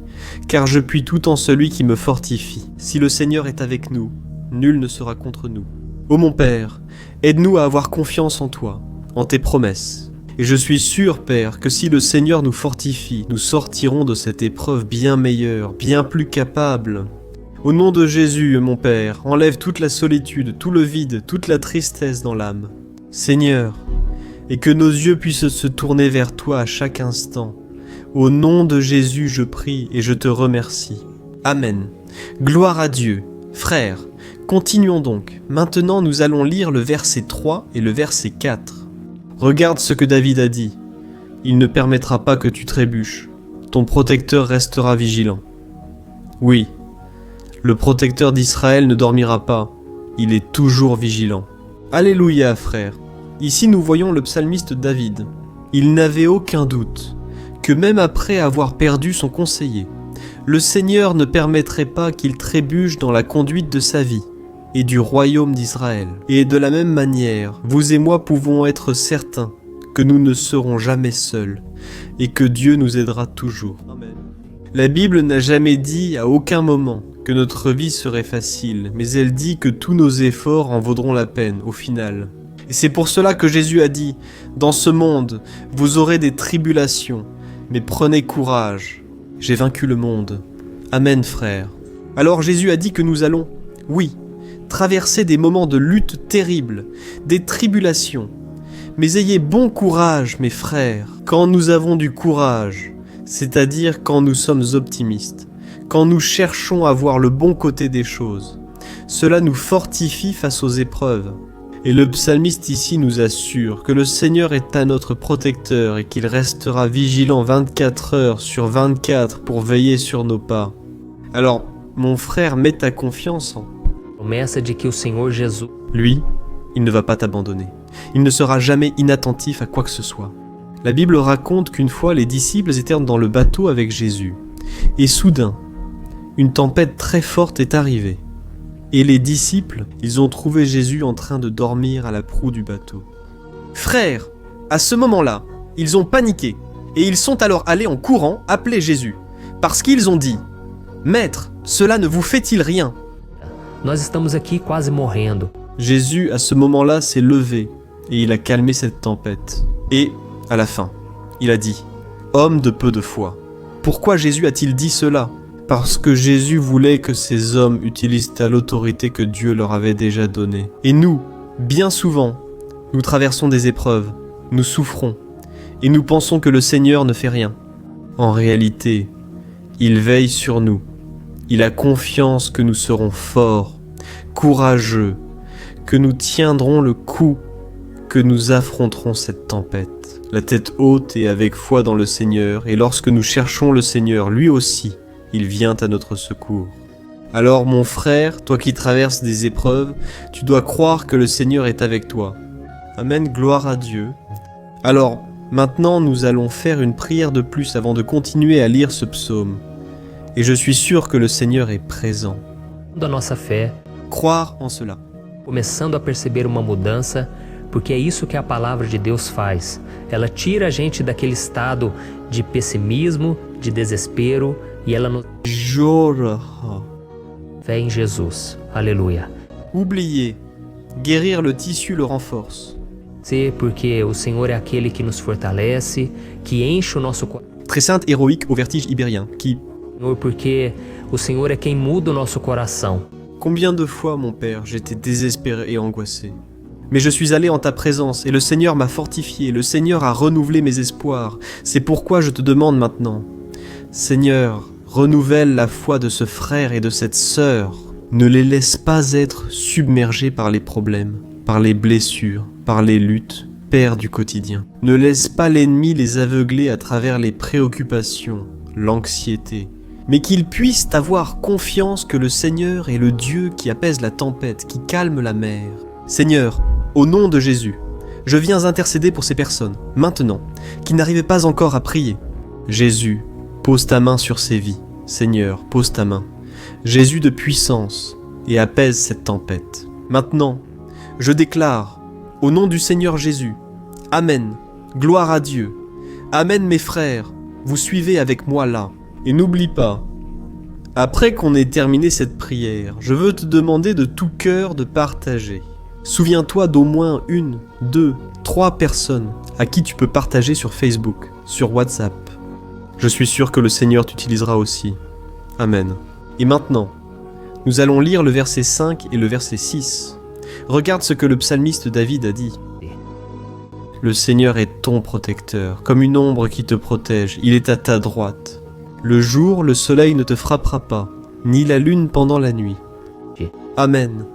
car je puis tout en celui qui me fortifie. Si le Seigneur est avec nous, nul ne sera contre nous. Ô mon Père, aide-nous à avoir confiance en toi, en tes promesses. Et je suis sûr, Père, que si le Seigneur nous fortifie, nous sortirons de cette épreuve bien meilleure, bien plus capable. Au nom de Jésus, mon Père, enlève toute la solitude, tout le vide, toute la tristesse dans l'âme. Seigneur, et que nos yeux puissent se tourner vers toi à chaque instant. Au nom de Jésus, je prie et je te remercie. Amen. Gloire à Dieu. Frères, continuons donc. Maintenant, nous allons lire le verset 3 et le verset 4. Regarde ce que David a dit. Il ne permettra pas que tu trébuches. Ton protecteur restera vigilant. Oui, le protecteur d'Israël ne dormira pas. Il est toujours vigilant. Alléluia, frères. Ici, nous voyons le psalmiste David. Il n'avait aucun doute que même après avoir perdu son conseiller, le Seigneur ne permettrait pas qu'il trébuche dans la conduite de sa vie et du royaume d'Israël. Et de la même manière, vous et moi pouvons être certains que nous ne serons jamais seuls et que Dieu nous aidera toujours. Amen. La Bible n'a jamais dit à aucun moment que notre vie serait facile, mais elle dit que tous nos efforts en vaudront la peine au final. Et c'est pour cela que Jésus a dit, dans ce monde, vous aurez des tribulations, mais prenez courage, j'ai vaincu le monde. Amen, frères. Alors Jésus a dit que nous allons, oui, traverser des moments de lutte terribles, des tribulations. Mais ayez bon courage, mes frères, quand nous avons du courage, c'est-à-dire quand nous sommes optimistes, quand nous cherchons à voir le bon côté des choses. Cela nous fortifie face aux épreuves. Et le psalmiste ici nous assure que le Seigneur est à notre protecteur et qu'il restera vigilant 24 heures sur 24 pour veiller sur nos pas. Alors, mon frère, mets ta confiance en Promessa de que o Senhor Jesus lui. Il ne va pas t'abandonner. Il ne sera jamais inattentif à quoi que ce soit. La Bible raconte qu'une fois, les disciples étaient dans le bateau avec Jésus. Et soudain, une tempête très forte est arrivée. Et les disciples, ils ont trouvé Jésus en train de dormir à la proue du bateau. Frères, à ce moment-là, ils ont paniqué et ils sont alors allés en courant appeler Jésus, parce qu'ils ont dit « Maître, cela ne vous fait-il rien ?» Nós estamos aqui quase morrendo. Jésus, à ce moment-là, s'est levé et il a calmé cette tempête. Et, à la fin, il a dit « Homme de peu de foi ». Pourquoi Jésus a-t-il dit cela ? Parce que Jésus voulait que ces hommes utilisent l'autorité que Dieu leur avait déjà donnée. Et nous, bien souvent, nous traversons des épreuves, nous souffrons, et nous pensons que le Seigneur ne fait rien. En réalité, il veille sur nous. Il a confiance que nous serons forts, courageux, que nous tiendrons le coup, que nous affronterons cette tempête. La tête haute et avec foi dans le Seigneur, et lorsque nous cherchons le Seigneur, lui aussi, il vient à notre secours. Alors mon frère, toi qui traverses des épreuves, tu dois croire que le Seigneur est avec toi. Amen, gloire à Dieu. Alors, maintenant nous allons faire une prière de plus avant de continuer à lire ce psaume. Et je suis sûr que le Seigneur est présent. Da nossa fé, Croire en cela. começando a perceber uma mudança, porque é isso que a palavra de Deus faz. Ela tira a gente daquele estado de pessimismo, de desespero, e ela nos Jorah. fé em Jesus. Aleluia. Oubliez. Guérir le tissu le renforce. Sim, porque o Senhor é aquele que nos fortalece, que enche o nosso coração. Très sainte héroïque au vertige ibérien, qui... Porque o Senhor é quem muda o nosso coração. Combien de fois, mon père, j'étais désespéré et angoissé. Mais je suis allé en ta présence et le Seigneur m'a fortifié, le Seigneur a renouvelé mes espoirs. C'est pourquoi je te demande maintenant, Seigneur, renouvelle la foi de ce frère et de cette sœur. Ne les laisse pas être submergés par les problèmes, par les blessures, par les luttes, Père du quotidien. Ne laisse pas l'ennemi les aveugler à travers les préoccupations, l'anxiété, mais qu'ils puissent avoir confiance que le Seigneur est le Dieu qui apaise la tempête, qui calme la mer. Seigneur, au nom de Jésus, je viens intercéder pour ces personnes, maintenant, qui n'arrivaient pas encore à prier. Jésus, pose ta main sur ces vies. Seigneur, pose ta main. Jésus de puissance, et apaise cette tempête. Maintenant, je déclare, au nom du Seigneur Jésus, Amen, gloire à Dieu. Amen mes frères, vous suivez avec moi là. Et n'oublie pas, après qu'on ait terminé cette prière, je veux te demander de tout cœur de partager. Souviens-toi d'au moins 1, 2, 3 personnes à qui tu peux partager sur Facebook, sur WhatsApp. Je suis sûr que le Seigneur t'utilisera aussi. Amen. Et maintenant, nous allons lire le verset 5 et le verset 6. Regarde ce que le psalmiste David a dit. Le Seigneur est ton protecteur, comme une ombre qui te protège, il est à ta droite. Le jour, le soleil ne te frappera pas, ni la lune pendant la nuit. Amen.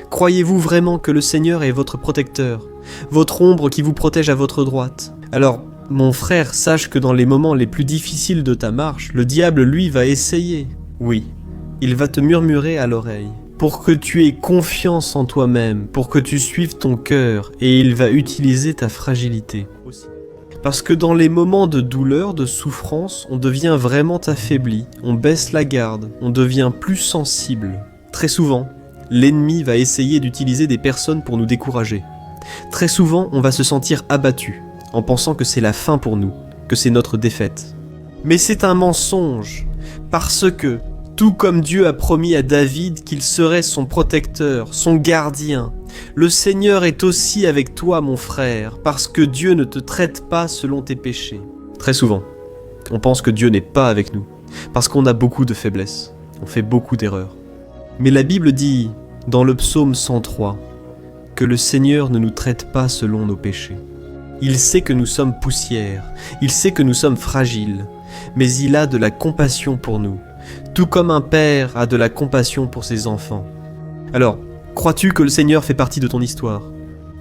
Croyez-vous vraiment que le Seigneur est votre protecteur, votre ombre qui vous protège à votre droite? Alors, mon frère, sache que dans les moments les plus difficiles de ta marche, le diable, lui, va essayer. Oui, il va te murmurer à l'oreille, pour que tu aies confiance en toi-même, pour que tu suives ton cœur, et il va utiliser ta fragilité. Parce que dans les moments de douleur, de souffrance, on devient vraiment affaibli, on baisse la garde, on devient plus sensible. Très souvent, l'ennemi va essayer d'utiliser des personnes pour nous décourager. Très souvent, on va se sentir abattu, en pensant que c'est la fin pour nous, que c'est notre défaite. Mais c'est un mensonge, parce que, tout comme Dieu a promis à David qu'il serait son protecteur, son gardien, le Seigneur est aussi avec toi, mon frère, parce que Dieu ne te traite pas selon tes péchés. Très souvent, on pense que Dieu n'est pas avec nous, parce qu'on a beaucoup de faiblesses, on fait beaucoup d'erreurs. Mais la Bible dit, dans le psaume 103, que le Seigneur ne nous traite pas selon nos péchés. Il sait que nous sommes poussière, il sait que nous sommes fragiles, mais il a de la compassion pour nous, tout comme un père a de la compassion pour ses enfants. Alors, crois-tu que le Seigneur fait partie de ton histoire ?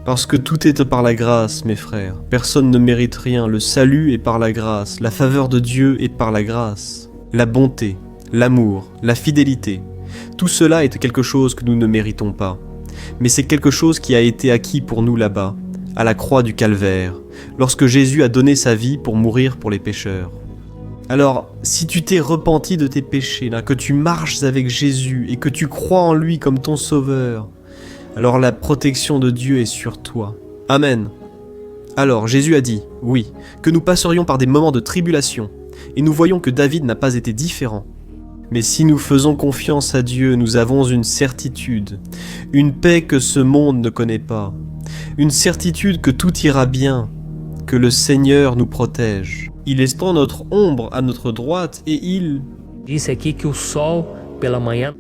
Parce que tout est par la grâce, mes frères. Personne ne mérite rien. Le salut est par la grâce. La faveur de Dieu est par la grâce. La bonté, l'amour, la fidélité. Tout cela est quelque chose que nous ne méritons pas. Mais c'est quelque chose qui a été acquis pour nous là-bas, à la croix du Calvaire, lorsque Jésus a donné sa vie pour mourir pour les pécheurs. Alors, si tu t'es repenti de tes péchés, là, que tu marches avec Jésus et que tu crois en lui comme ton sauveur, alors la protection de Dieu est sur toi. Amen. Alors, Jésus a dit, oui, que nous passerions par des moments de tribulation, et nous voyons que David n'a pas été différent. Mais si nous faisons confiance à Dieu, nous avons une certitude, une paix que ce monde ne connaît pas, une certitude que tout ira bien, que le Seigneur nous protège. Il estend notre ombre à notre droite et il... Disse aqui que o sol pela manhã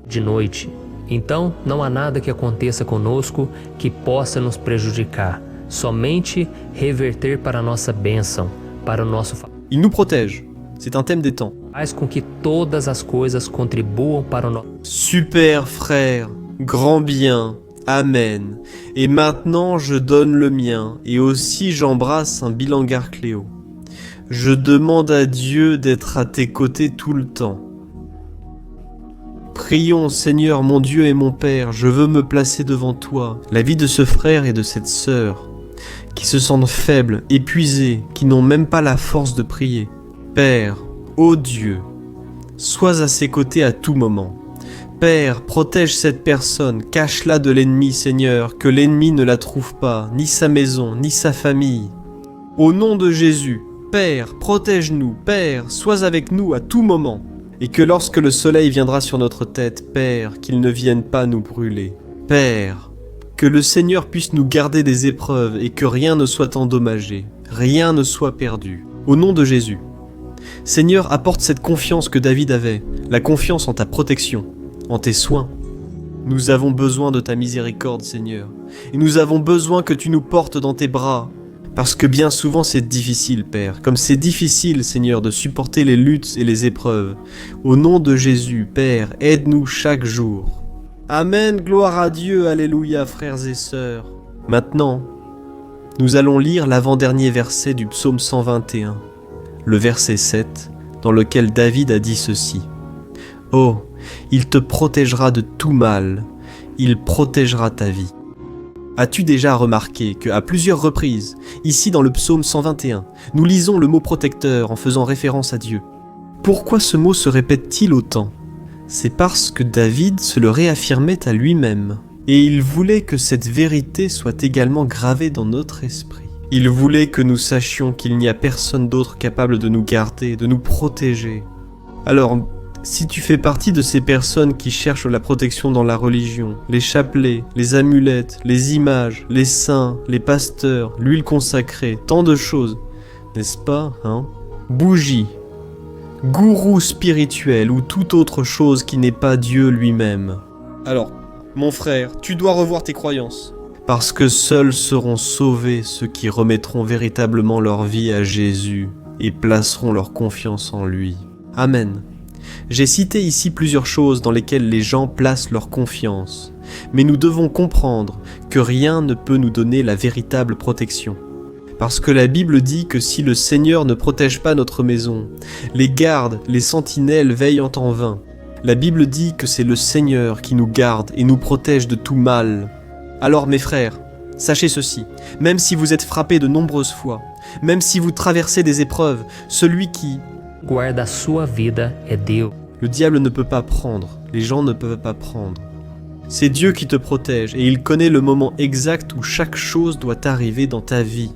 de noite. Então, não há nada que aconteça conosco que possa nos prejudicar. Somente reverter para a nossa bênção, para o nosso favor. Il nous protège. C'est un thème des temps. Faz com que todas as coisas contribuam para o nosso... Super frère, grand bien, amen. Et maintenant je donne le mien, et aussi j'embrasse un bilangar Cléo. Je demande à Dieu d'être à tes côtés tout le temps. Prions, Seigneur mon Dieu et mon Père, je veux me placer devant toi. La vie de ce frère et de cette sœur, qui se sentent faibles, épuisés, qui n'ont même pas la force de prier. Père, ô Dieu, sois à ses côtés à tout moment. Père, protège cette personne, cache-la de l'ennemi, Seigneur, que l'ennemi ne la trouve pas, ni sa maison, ni sa famille. Au nom de Jésus, Père, protège-nous, Père, sois avec nous à tout moment. Et que lorsque le soleil viendra sur notre tête, Père, qu'il ne vienne pas nous brûler. Père, que le Seigneur puisse nous garder des épreuves et que rien ne soit endommagé, rien ne soit perdu. Au nom de Jésus. Seigneur, apporte cette confiance que David avait, la confiance en ta protection, en tes soins. Nous avons besoin de ta miséricorde, Seigneur, et nous avons besoin que tu nous portes dans tes bras, parce que bien souvent c'est difficile, Père, comme c'est difficile, Seigneur, de supporter les luttes et les épreuves. Au nom de Jésus, Père, aide-nous chaque jour. Amen, gloire à Dieu, alléluia, frères et sœurs. Maintenant, nous allons lire l'avant-dernier verset du psaume 121, le verset 7, dans lequel David a dit ceci. « Oh, il te protégera de tout mal, il protégera ta vie. » As-tu déjà remarqué qu'à plusieurs reprises, ici dans le psaume 121, nous lisons le mot protecteur en faisant référence à Dieu? Pourquoi ce mot se répète-t-il autant? C'est parce que David se le réaffirmait à lui-même, et il voulait que cette vérité soit également gravée dans notre esprit. Il voulait que nous sachions qu'il n'y a personne d'autre capable de nous garder, de nous protéger. Alors, si tu fais partie de ces personnes qui cherchent la protection dans la religion, les chapelets, les amulettes, les images, les saints, les pasteurs, l'huile consacrée, tant de choses, n'est-ce pas, hein? Bougies, gourou spirituel ou toute autre chose qui n'est pas Dieu lui-même. Alors, mon frère, tu dois revoir tes croyances. Parce que seuls seront sauvés ceux qui remettront véritablement leur vie à Jésus et placeront leur confiance en lui. Amen. J'ai cité ici plusieurs choses dans lesquelles les gens placent leur confiance, mais nous devons comprendre que rien ne peut nous donner la véritable protection. Parce que la Bible dit que si le Seigneur ne protège pas notre maison, les gardes, les sentinelles veillent en vain. La Bible dit que c'est le Seigneur qui nous garde et nous protège de tout mal. Alors mes frères, sachez ceci, même si vous êtes frappés de nombreuses fois, même si vous traversez des épreuves, celui qui guarda a sua vida é Deus. Le diable ne peut pas prendre, les gens ne peuvent pas prendre. C'est Dieu qui te protège et il connaît le moment exact où chaque chose doit arriver dans ta vie.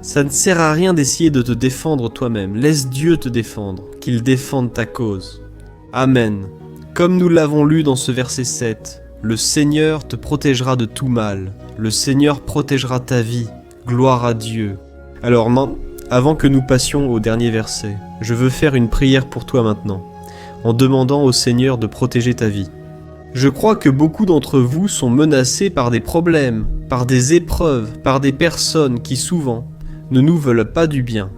Ça ne sert à rien d'essayer de te défendre toi-même, laisse Dieu te défendre, qu'il défende ta cause. Amen. Comme nous l'avons lu dans ce verset 7, le Seigneur te protégera de tout mal, le Seigneur protégera ta vie, gloire à Dieu. Alors avant que nous passions au dernier verset, je veux faire une prière pour toi maintenant, en demandant au Seigneur de protéger ta vie. Je crois que beaucoup d'entre vous sont menacés par des problèmes, par des épreuves, par des personnes qui souvent ne nous veulent pas du bien.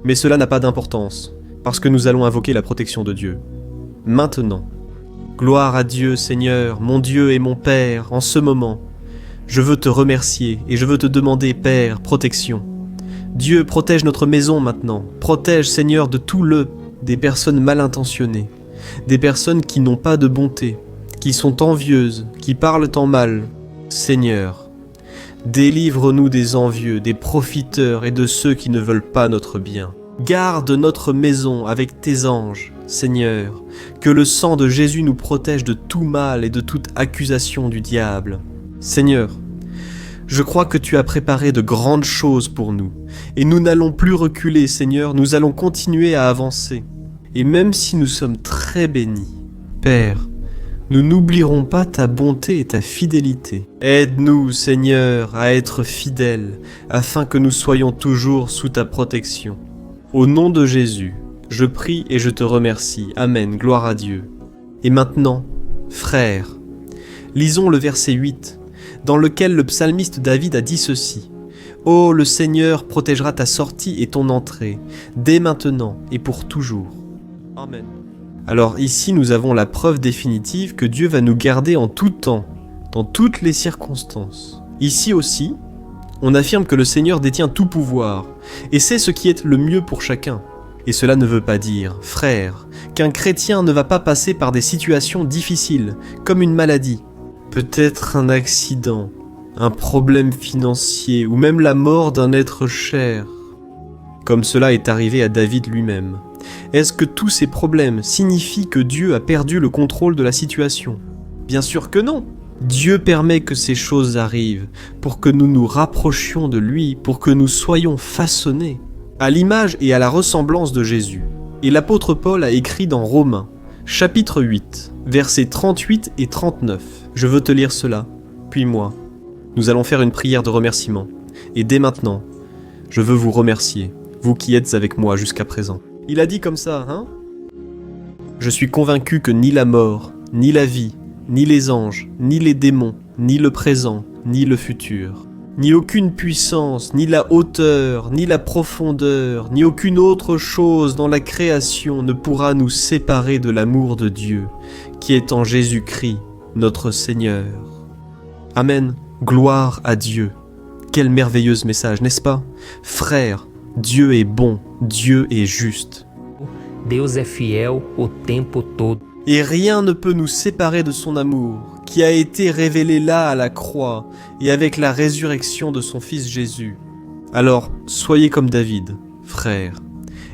Mais cela n'a pas d'importance, parce que nous allons invoquer la protection de Dieu. Maintenant, gloire à Dieu, Seigneur, mon Dieu et mon Père, en ce moment. Je veux te remercier et je veux te demander, Père, protection. Dieu, protège notre maison maintenant. Protège, Seigneur, de tout des personnes mal intentionnées, des personnes qui n'ont pas de bonté, qui sont envieuses, qui parlent en mal. Seigneur, délivre-nous des envieux, des profiteurs et de ceux qui ne veulent pas notre bien. Garde notre maison avec tes anges, Seigneur, que le sang de Jésus nous protège de tout mal et de toute accusation du diable. Seigneur, je crois que tu as préparé de grandes choses pour nous, et nous n'allons plus reculer, Seigneur, nous allons continuer à avancer. Et même si nous sommes très bénis, Père, nous n'oublierons pas ta bonté et ta fidélité. Aide-nous, Seigneur, à être fidèles, afin que nous soyons toujours sous ta protection. Au nom de Jésus, je prie et je te remercie. Amen, gloire à Dieu. Et maintenant, frères, lisons le verset 8, dans lequel le psalmiste David a dit ceci. « Oh, le Seigneur protégera ta sortie et ton entrée, dès maintenant et pour toujours. » Amen. Alors ici, nous avons la preuve définitive que Dieu va nous garder en tout temps, dans toutes les circonstances. Ici aussi, on affirme que le Seigneur détient tout pouvoir, et c'est ce qui est le mieux pour chacun. Et cela ne veut pas dire, frère, qu'un chrétien ne va pas passer par des situations difficiles, comme une maladie, peut-être un accident, un problème financier, ou même la mort d'un être cher, comme cela est arrivé à David lui-même. Est-ce que tous ces problèmes signifient que Dieu a perdu le contrôle de la situation? Bien sûr que non. Dieu permet que ces choses arrivent pour que nous nous rapprochions de lui, pour que nous soyons façonnés à l'image et à la ressemblance de Jésus. Et l'apôtre Paul a écrit dans Romains, chapitre 8, versets 38 et 39. Je veux te lire cela, puis moi. Nous allons faire une prière de remerciement. Et dès maintenant, je veux vous remercier, vous qui êtes avec moi jusqu'à présent. Il a dit comme ça, hein? Je suis convaincu que ni la mort, ni la vie, ni les anges, ni les démons, ni le présent, ni le futur, ni aucune puissance, ni la hauteur, ni la profondeur, ni aucune autre chose dans la création ne pourra nous séparer de l'amour de Dieu, qui est en Jésus-Christ, notre Seigneur. Amen. Gloire à Dieu. Quel merveilleux message, n'est-ce pas? Frères, Dieu est bon, Dieu est juste. Deus é fiel o tempo todo. Et rien ne peut nous séparer de son amour, qui a été révélé là à la croix et avec la résurrection de son Fils Jésus. Alors, soyez comme David, frères.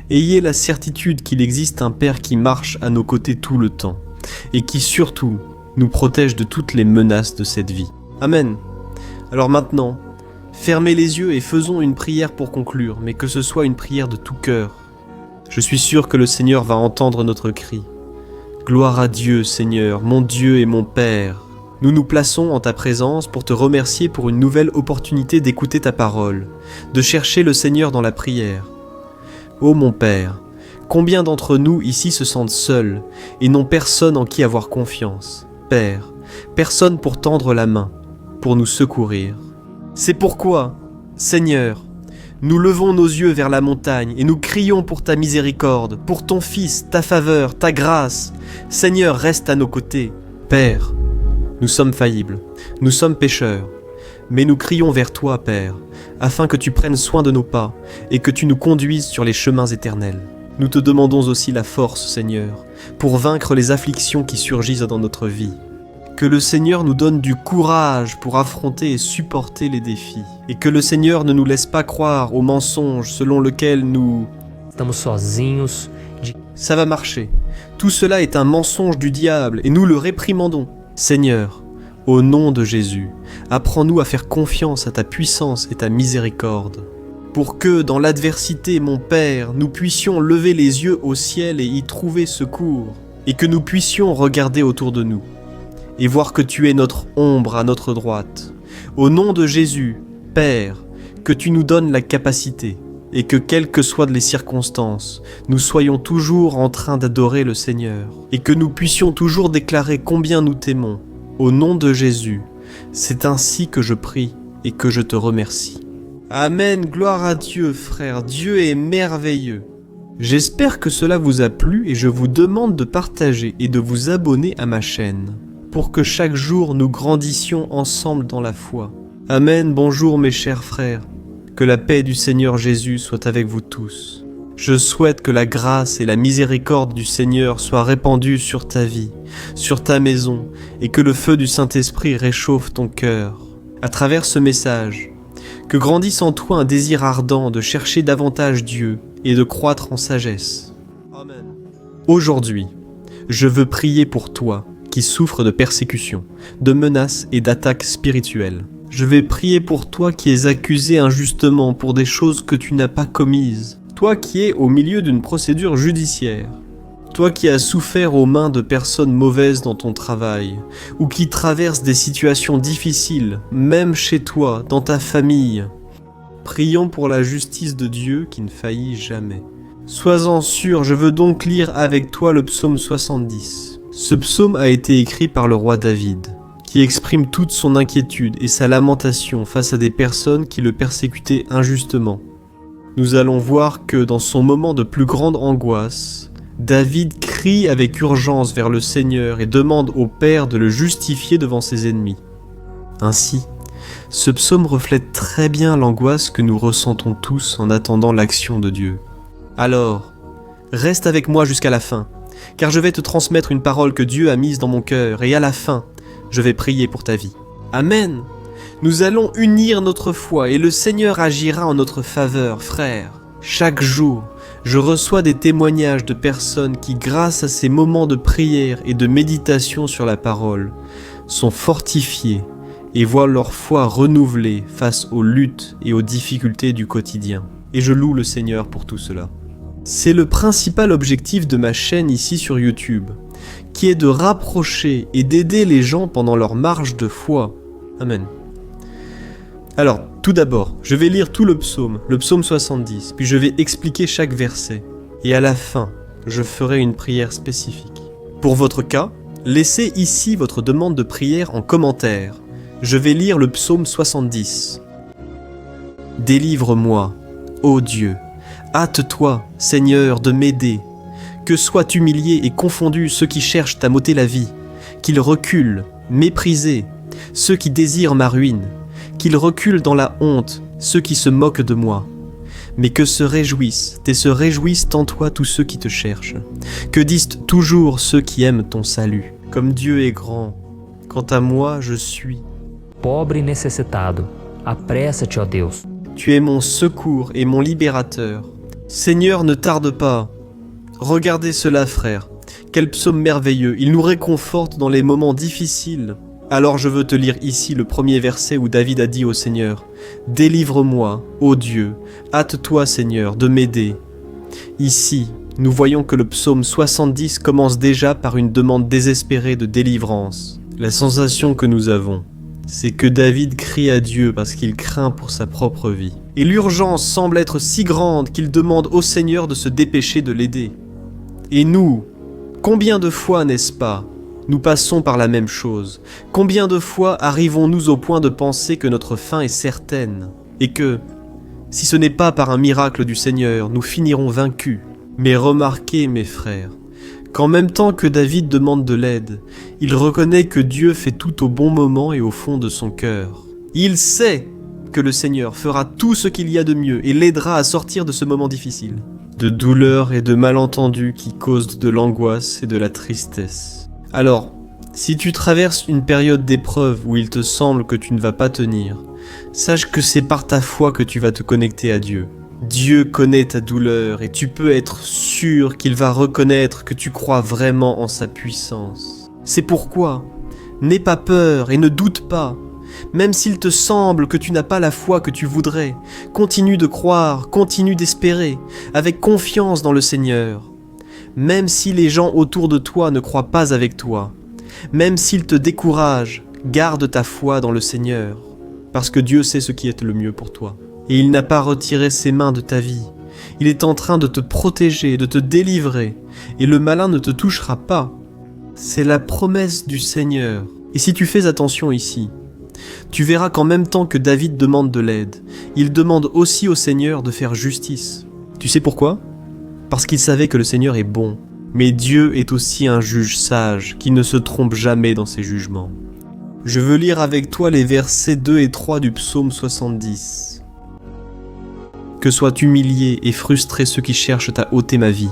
Ayez la certitude qu'il existe un Père qui marche à nos côtés tout le temps, et qui surtout nous protège de toutes les menaces de cette vie. Amen. Alors maintenant, fermez les yeux et faisons une prière pour conclure, mais que ce soit une prière de tout cœur. Je suis sûr que le Seigneur va entendre notre cri. Gloire à Dieu, Seigneur, mon Dieu et mon Père. Nous nous plaçons en ta présence pour te remercier pour une nouvelle opportunité d'écouter ta parole, de chercher le Seigneur dans la prière. Ô mon Père, combien d'entre nous ici se sentent seuls et n'ont personne en qui avoir confiance? Père, personne pour tendre la main, pour nous secourir. C'est pourquoi, Seigneur, nous levons nos yeux vers la montagne et nous crions pour ta miséricorde, pour ton Fils, ta faveur, ta grâce. Seigneur, reste à nos côtés. Père, nous sommes faillibles, nous sommes pécheurs, mais nous crions vers toi, Père, afin que tu prennes soin de nos pas et que tu nous conduises sur les chemins éternels. Nous te demandons aussi la force, Seigneur, pour vaincre les afflictions qui surgissent dans notre vie. Que le Seigneur nous donne du courage pour affronter et supporter les défis. Et que le Seigneur ne nous laisse pas croire aux mensonges selon lesquels nous... Estamos sozinhos. Ça va marcher. Tout cela est un mensonge du diable et nous le réprimandons. Seigneur, au nom de Jésus, apprends-nous à faire confiance à ta puissance et ta miséricorde. Pour que, dans l'adversité, mon Père, nous puissions lever les yeux au ciel et y trouver secours. Et que nous puissions regarder autour de nous et voir que tu es notre ombre à notre droite. Au nom de Jésus, Père, que tu nous donnes la capacité, et que quelles que soient les circonstances, nous soyons toujours en train d'adorer le Seigneur, et que nous puissions toujours déclarer combien nous t'aimons. Au nom de Jésus, c'est ainsi que je prie et que je te remercie. Amen, gloire à Dieu, frère, Dieu est merveilleux. J'espère que cela vous a plu et je vous demande de partager et de vous abonner à ma chaîne pour que chaque jour nous grandissions ensemble dans la foi. Amen, bonjour mes chers frères. Que la paix du Seigneur Jésus soit avec vous tous. Je souhaite que la grâce et la miséricorde du Seigneur soient répandues sur ta vie, sur ta maison, et que le feu du Saint-Esprit réchauffe ton cœur. À travers ce message, que grandisse en toi un désir ardent de chercher davantage Dieu et de croître en sagesse. Amen. Aujourd'hui, je veux prier pour toi qui souffres de persécutions, de menaces et d'attaques spirituelles. Je vais prier pour toi qui es accusé injustement pour des choses que tu n'as pas commises. Toi qui es au milieu d'une procédure judiciaire. Toi qui as souffert aux mains de personnes mauvaises dans ton travail, ou qui traverses des situations difficiles, même chez toi, dans ta famille. Prions pour la justice de Dieu qui ne faillit jamais. Sois-en sûr, je veux donc lire avec toi le psaume 70. Ce psaume a été écrit par le roi David, qui exprime toute son inquiétude et sa lamentation face à des personnes qui le persécutaient injustement. Nous allons voir que dans son moment de plus grande angoisse, David crie avec urgence vers le Seigneur et demande au Père de le justifier devant ses ennemis. Ainsi, ce psaume reflète très bien l'angoisse que nous ressentons tous en attendant l'action de Dieu. Alors, reste avec moi jusqu'à la fin, car je vais te transmettre une parole que Dieu a mise dans mon cœur, et à la fin, je vais prier pour ta vie. Amen. Nous allons unir notre foi, et le Seigneur agira en notre faveur, frères. Chaque jour, je reçois des témoignages de personnes qui, grâce à ces moments de prière et de méditation sur la parole, sont fortifiées et voient leur foi renouvelée face aux luttes et aux difficultés du quotidien. Et je loue le Seigneur pour tout cela. C'est le principal objectif de ma chaîne ici sur YouTube, qui est de rapprocher et d'aider les gens pendant leur marche de foi. Amen. Alors, tout d'abord, je vais lire tout le psaume 70, puis je vais expliquer chaque verset. Et à la fin, je ferai une prière spécifique. Pour votre cas, laissez ici votre demande de prière en commentaire. Je vais lire le psaume 70. Délivre-moi, ô Dieu, hâte-toi, Seigneur, de m'aider. Que soient humiliés et confondus ceux qui cherchent à m'ôter la vie, qu'ils reculent, méprisés, ceux qui désirent ma ruine, qu'ils reculent dans la honte, ceux qui se moquent de moi. Mais que se réjouissent en toi tous ceux qui te cherchent. Que disent toujours ceux qui aiment ton salut. Comme Dieu est grand, quant à moi je suis Pobre e necessitado, apressa-te, ó Deus. Tu es mon secours et mon libérateur. Seigneur, ne tarde pas. Regardez cela, frère. Quel psaume merveilleux, il nous réconforte dans les moments difficiles. Alors je veux te lire ici le premier verset où David a dit au Seigneur « Délivre-moi, ô Dieu, hâte-toi, Seigneur, de m'aider. » Ici, nous voyons que le psaume 70 commence déjà par une demande désespérée de délivrance. La sensation que nous avons, c'est que David crie à Dieu parce qu'il craint pour sa propre vie. Et l'urgence semble être si grande qu'il demande au Seigneur de se dépêcher de l'aider. Et nous, combien de fois, n'est-ce pas, nous passons par la même chose? Combien de fois arrivons-nous au point de penser que notre fin est certaine et que, si ce n'est pas par un miracle du Seigneur, nous finirons vaincus? Mais remarquez, mes frères, qu'en même temps que David demande de l'aide, il reconnaît que Dieu fait tout au bon moment et au fond de son cœur. Il sait que le Seigneur fera tout ce qu'il y a de mieux et l'aidera à sortir de ce moment difficile, de douleur et de malentendus qui causent de l'angoisse et de la tristesse. Alors, si tu traverses une période d'épreuve où il te semble que tu ne vas pas tenir, sache que c'est par ta foi que tu vas te connecter à Dieu. Dieu connaît ta douleur et tu peux être sûr qu'il va reconnaître que tu crois vraiment en sa puissance. C'est pourquoi, n'aie pas peur et ne doute pas. Même s'il te semble que tu n'as pas la foi que tu voudrais, continue de croire, continue d'espérer, avec confiance dans le Seigneur. Même si les gens autour de toi ne croient pas avec toi, même s'ils te découragent, garde ta foi dans le Seigneur, parce que Dieu sait ce qui est le mieux pour toi. Et il n'a pas retiré ses mains de ta vie. Il est en train de te protéger, de te délivrer, et le malin ne te touchera pas. C'est la promesse du Seigneur. Et si tu fais attention ici, tu verras qu'en même temps que David demande de l'aide, il demande aussi au Seigneur de faire justice. Tu sais pourquoi ? parce qu'il savait que le Seigneur est bon. Mais Dieu est aussi un juge sage, qui ne se trompe jamais dans ses jugements. Je veux lire avec toi les versets 2 et 3 du psaume 70. Que soient humiliés et frustrés ceux qui cherchent à ôter ma vie,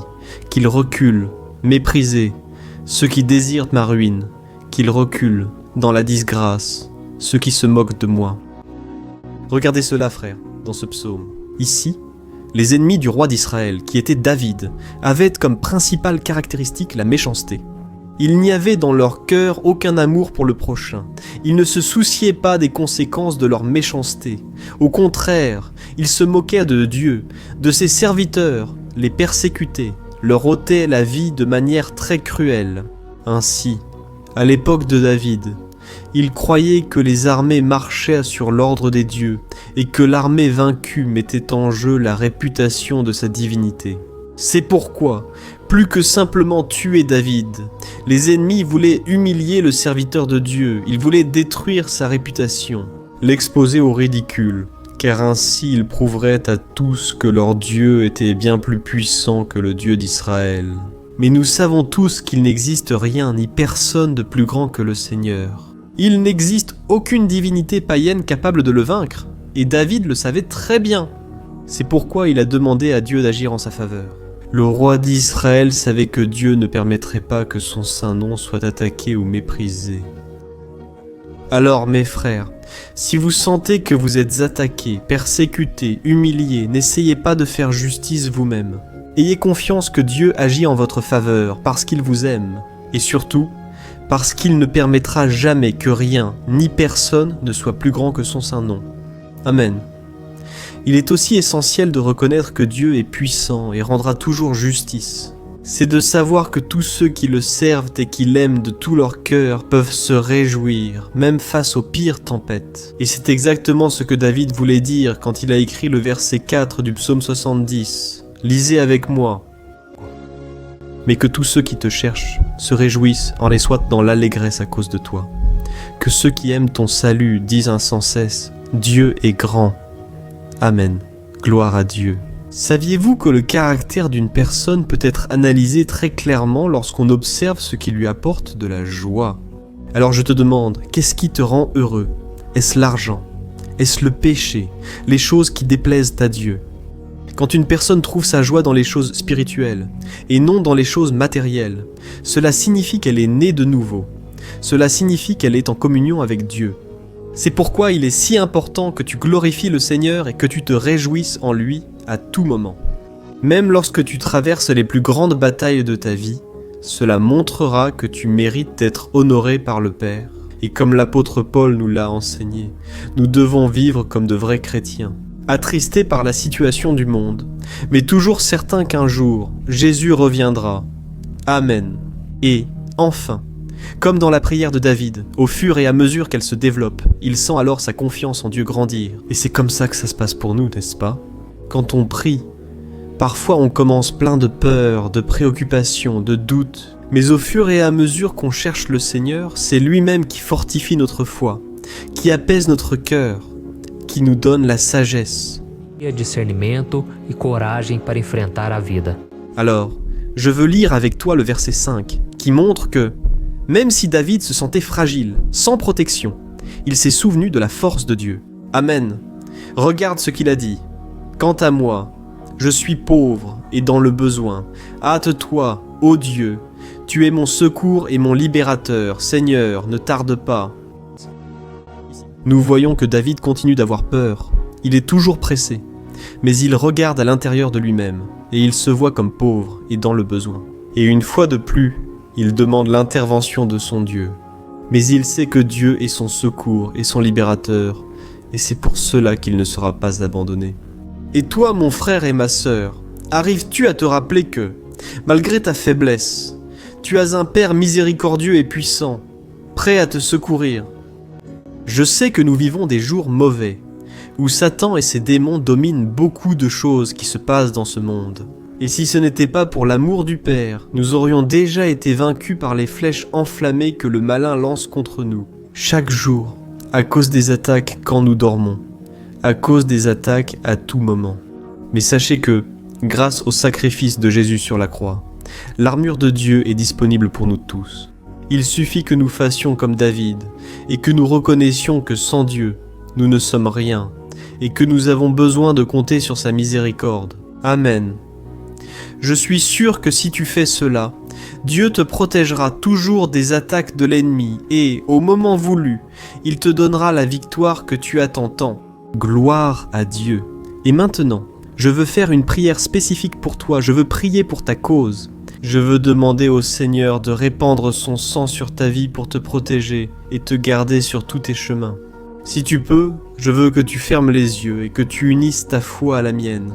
qu'ils reculent, méprisés, ceux qui désirent ma ruine, qu'ils reculent dans la disgrâce, ceux qui se moquent de moi. Regardez cela, frères, dans ce psaume. Ici, les ennemis du roi d'Israël, qui était David, avaient comme principale caractéristique la méchanceté. Il n'y avait dans leur cœur aucun amour pour le prochain. Ils ne se souciaient pas des conséquences de leur méchanceté. Au contraire, ils se moquaient de Dieu, de ses serviteurs, les persécutaient, leur ôtaient la vie de manière très cruelle. Ainsi, à l'époque de David, ils croyaient que les armées marchaient sur l'ordre des dieux et que l'armée vaincue mettait en jeu la réputation de sa divinité. C'est pourquoi, plus que simplement tuer David, les ennemis voulaient humilier le serviteur de Dieu, ils voulaient détruire sa réputation, l'exposer au ridicule, car ainsi ils prouveraient à tous que leur Dieu était bien plus puissant que le Dieu d'Israël. Mais nous savons tous qu'il n'existe rien ni personne de plus grand que le Seigneur. Il n'existe aucune divinité païenne capable de le vaincre, et David le savait très bien. C'est pourquoi il a demandé à Dieu d'agir en sa faveur. Le roi d'Israël savait que Dieu ne permettrait pas que son saint nom soit attaqué ou méprisé. Alors mes frères, si vous sentez que vous êtes attaqués, persécutés, humiliés, n'essayez pas de faire justice vous-même. Ayez confiance que Dieu agit en votre faveur parce qu'il vous aime, et surtout, parce qu'il ne permettra jamais que rien, ni personne ne soit plus grand que son saint nom. Amen. Il est aussi essentiel de reconnaître que Dieu est puissant et rendra toujours justice. C'est de savoir que tous ceux qui le servent et qui l'aiment de tout leur cœur peuvent se réjouir, même face aux pires tempêtes. Et c'est exactement ce que David voulait dire quand il a écrit le verset 4 du psaume 70. Lisez avec moi. Mais que tous ceux qui te cherchent se réjouissent en les soit dans l'allégresse à cause de toi. Que ceux qui aiment ton salut disent sans cesse « Dieu est grand ». Amen. Gloire à Dieu. Saviez-vous que le caractère d'une personne peut être analysé très clairement lorsqu'on observe ce qui lui apporte de la joie? Alors je te demande, qu'est-ce qui te rend heureux? Est-ce l'argent? Est-ce le péché? Les choses qui déplaisent à Dieu? Quand une personne trouve sa joie dans les choses spirituelles et non dans les choses matérielles, cela signifie qu'elle est née de nouveau. Cela signifie qu'elle est en communion avec Dieu. C'est pourquoi il est si important que tu glorifies le Seigneur et que tu te réjouisses en lui à tout moment. Même lorsque tu traverses les plus grandes batailles de ta vie, cela montrera que tu mérites d'être honoré par le Père. Et comme l'apôtre Paul nous l'a enseigné, nous devons vivre comme de vrais chrétiens, attristés par la situation du monde, mais toujours certains qu'un jour, Jésus reviendra. Amen. Et, enfin, comme dans la prière de David, au fur et à mesure qu'elle se développe, il sent alors sa confiance en Dieu grandir. Et c'est comme ça que ça se passe pour nous, n'est-ce pas? Quand on prie, parfois on commence plein de peur, de préoccupations, de doutes. Mais au fur et à mesure qu'on cherche le Seigneur, c'est lui-même qui fortifie notre foi, qui apaise notre cœur, qui nous donne la sagesse. Discernimento e coragem para enfrentar a vida. Alors, je veux lire avec toi le verset 5, qui montre que, même si David se sentait fragile, sans protection, il s'est souvenu de la force de Dieu. Amen. Regarde ce qu'il a dit. Quant à moi, je suis pauvre et dans le besoin. Hâte-toi, ô Dieu, tu es mon secours et mon libérateur. Seigneur, ne tarde pas. Nous voyons que David continue d'avoir peur. Il est toujours pressé, mais il regarde à l'intérieur de lui-même et il se voit comme pauvre et dans le besoin. Et une fois de plus, il demande l'intervention de son Dieu. Mais il sait que Dieu est son secours et son libérateur, et c'est pour cela qu'il ne sera pas abandonné. Et toi, mon frère et ma sœur, arrives-tu à te rappeler que, malgré ta faiblesse, tu as un Père miséricordieux et puissant, prêt à te secourir? Je sais que nous vivons des jours mauvais, où Satan et ses démons dominent beaucoup de choses qui se passent dans ce monde. Et si ce n'était pas pour l'amour du Père, nous aurions déjà été vaincus par les flèches enflammées que le malin lance contre nous, chaque jour, à cause des attaques quand nous dormons, à cause des attaques à tout moment. Mais sachez que, grâce au sacrifice de Jésus sur la croix. L'armure de Dieu est disponible pour nous tous. Il suffit que nous fassions comme David et que nous reconnaissions que sans Dieu, nous ne sommes rien et que nous avons besoin de compter sur sa miséricorde. Amen. Je suis sûr que si tu fais cela, Dieu te protégera toujours des attaques de l'ennemi et, au moment voulu, il te donnera la victoire que tu attends tant. Gloire à Dieu. Et maintenant, je veux faire une prière spécifique pour toi, je veux prier pour ta cause. Je veux demander au Seigneur de répandre son sang sur ta vie pour te protéger et te garder sur tous tes chemins. Si tu peux, je veux que tu fermes les yeux et que tu unisses ta foi à la mienne.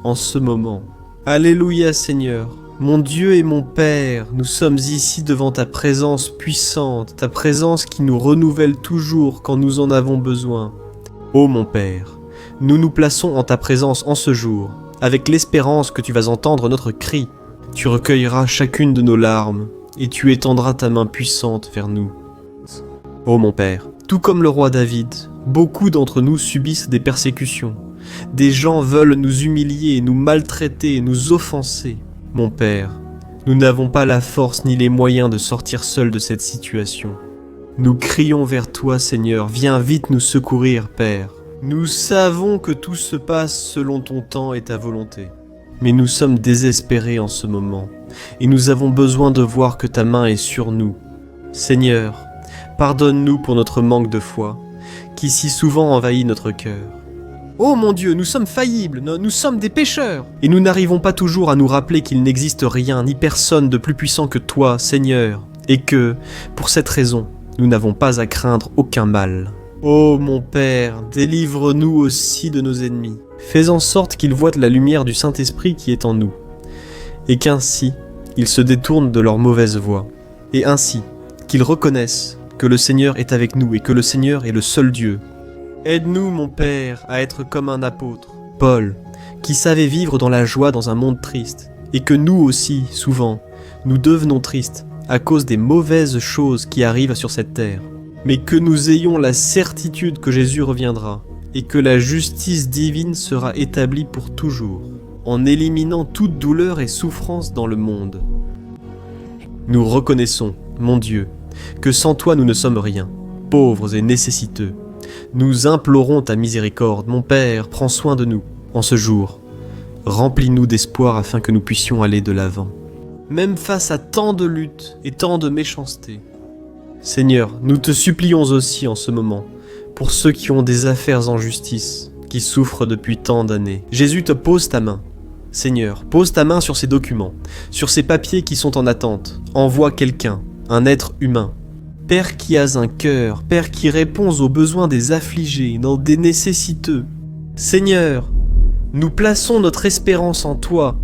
En ce moment. Alléluia Seigneur, mon Dieu et mon Père, nous sommes ici devant ta présence puissante, ta présence qui nous renouvelle toujours quand nous en avons besoin. Ô mon Père, nous nous plaçons en ta présence en ce jour, avec l'espérance que tu vas entendre notre cri. Tu recueilleras chacune de nos larmes et tu étendras ta main puissante vers nous. Ô mon Père, tout comme le roi David, beaucoup d'entre nous subissent des persécutions. Des gens veulent nous humilier, nous maltraiter, nous offenser. Mon Père, nous n'avons pas la force ni les moyens de sortir seuls de cette situation. Nous crions vers toi, Seigneur, viens vite nous secourir, Père. Nous savons que tout se passe selon ton temps et ta volonté. Mais nous sommes désespérés en ce moment, et nous avons besoin de voir que ta main est sur nous. Seigneur, pardonne-nous pour notre manque de foi, qui si souvent envahit notre cœur. Oh mon Dieu, nous sommes faillibles, nous sommes des pécheurs, et nous n'arrivons pas toujours à nous rappeler qu'il n'existe rien ni personne de plus puissant que toi, Seigneur, et que, pour cette raison, nous n'avons pas à craindre aucun mal. Oh mon Père, délivre-nous aussi de nos ennemis. Fais en sorte qu'ils voient la lumière du Saint-Esprit qui est en nous, et qu'ainsi, ils se détournent de leur mauvaise voie, et ainsi, qu'ils reconnaissent que le Seigneur est avec nous et que le Seigneur est le seul Dieu. Aide-nous, mon Père, à être comme un apôtre, Paul, qui savait vivre dans la joie dans un monde triste, et que nous aussi, souvent, nous devenons tristes à cause des mauvaises choses qui arrivent sur cette terre, mais que nous ayons la certitude que Jésus reviendra, et que la justice divine sera établie pour toujours, en éliminant toute douleur et souffrance dans le monde. Nous reconnaissons, mon Dieu, que sans toi nous ne sommes rien, pauvres et nécessiteux. Nous implorons ta miséricorde, mon Père, prends soin de nous, en ce jour. Remplis-nous d'espoir afin que nous puissions aller de l'avant. Même face à tant de luttes et tant de méchanceté. Seigneur, nous te supplions aussi en ce moment, pour ceux qui ont des affaires en justice, qui souffrent depuis tant d'années. Jésus te pose ta main. Seigneur, pose ta main sur ces documents, sur ces papiers qui sont en attente. Envoie quelqu'un, un être humain. Père qui as un cœur, Père qui réponds aux besoins des affligés, des nécessiteux. Seigneur, nous plaçons notre espérance en toi,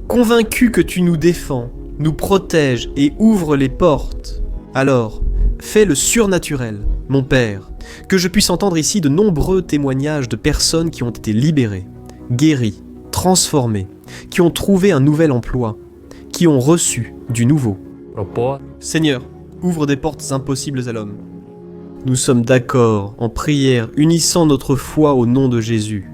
convaincus que tu nous défends, nous protèges et ouvres les portes. Alors, fais le surnaturel, mon Père, que je puisse entendre ici de nombreux témoignages de personnes qui ont été libérées, guéries, transformées, qui ont trouvé un nouvel emploi, qui ont reçu du nouveau. Seigneur, ouvre des portes impossibles à l'homme. Nous sommes d'accord, en prière, unissant notre foi au nom de Jésus.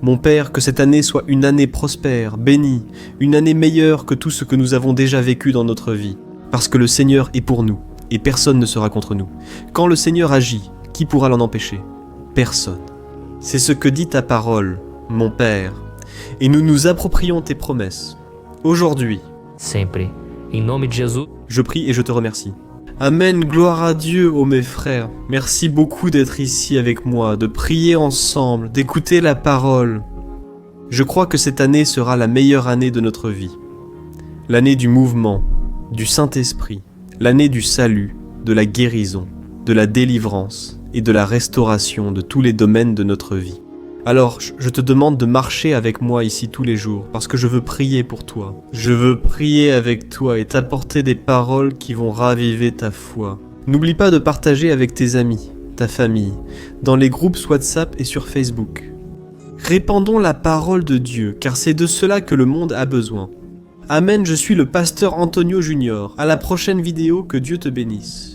Mon Père, que cette année soit une année prospère, bénie, une année meilleure que tout ce que nous avons déjà vécu dans notre vie, parce que le Seigneur est pour nous, et personne ne sera contre nous. Quand le Seigneur agit, qui pourra l'en empêcher? Personne. C'est ce que dit ta parole, mon Père, et nous nous approprions tes promesses. Aujourd'hui, Sempre. Em nome de Jesus. Je prie et je te remercie. Amen, gloire à Dieu, ô mes frères. Merci beaucoup d'être ici avec moi, de prier ensemble, d'écouter la parole. Je crois que cette année sera la meilleure année de notre vie. L'année du mouvement, du Saint-Esprit, l'année du salut, de la guérison, de la délivrance et de la restauration de tous les domaines de notre vie. Alors, je te demande de marcher avec moi ici tous les jours, parce que je veux prier pour toi. Je veux prier avec toi et t'apporter des paroles qui vont raviver ta foi. N'oublie pas de partager avec tes amis, ta famille, dans les groupes WhatsApp et sur Facebook. Répandons la parole de Dieu, car c'est de cela que le monde a besoin. Amen, je suis le pasteur Antonio Junior. À la prochaine vidéo, que Dieu te bénisse.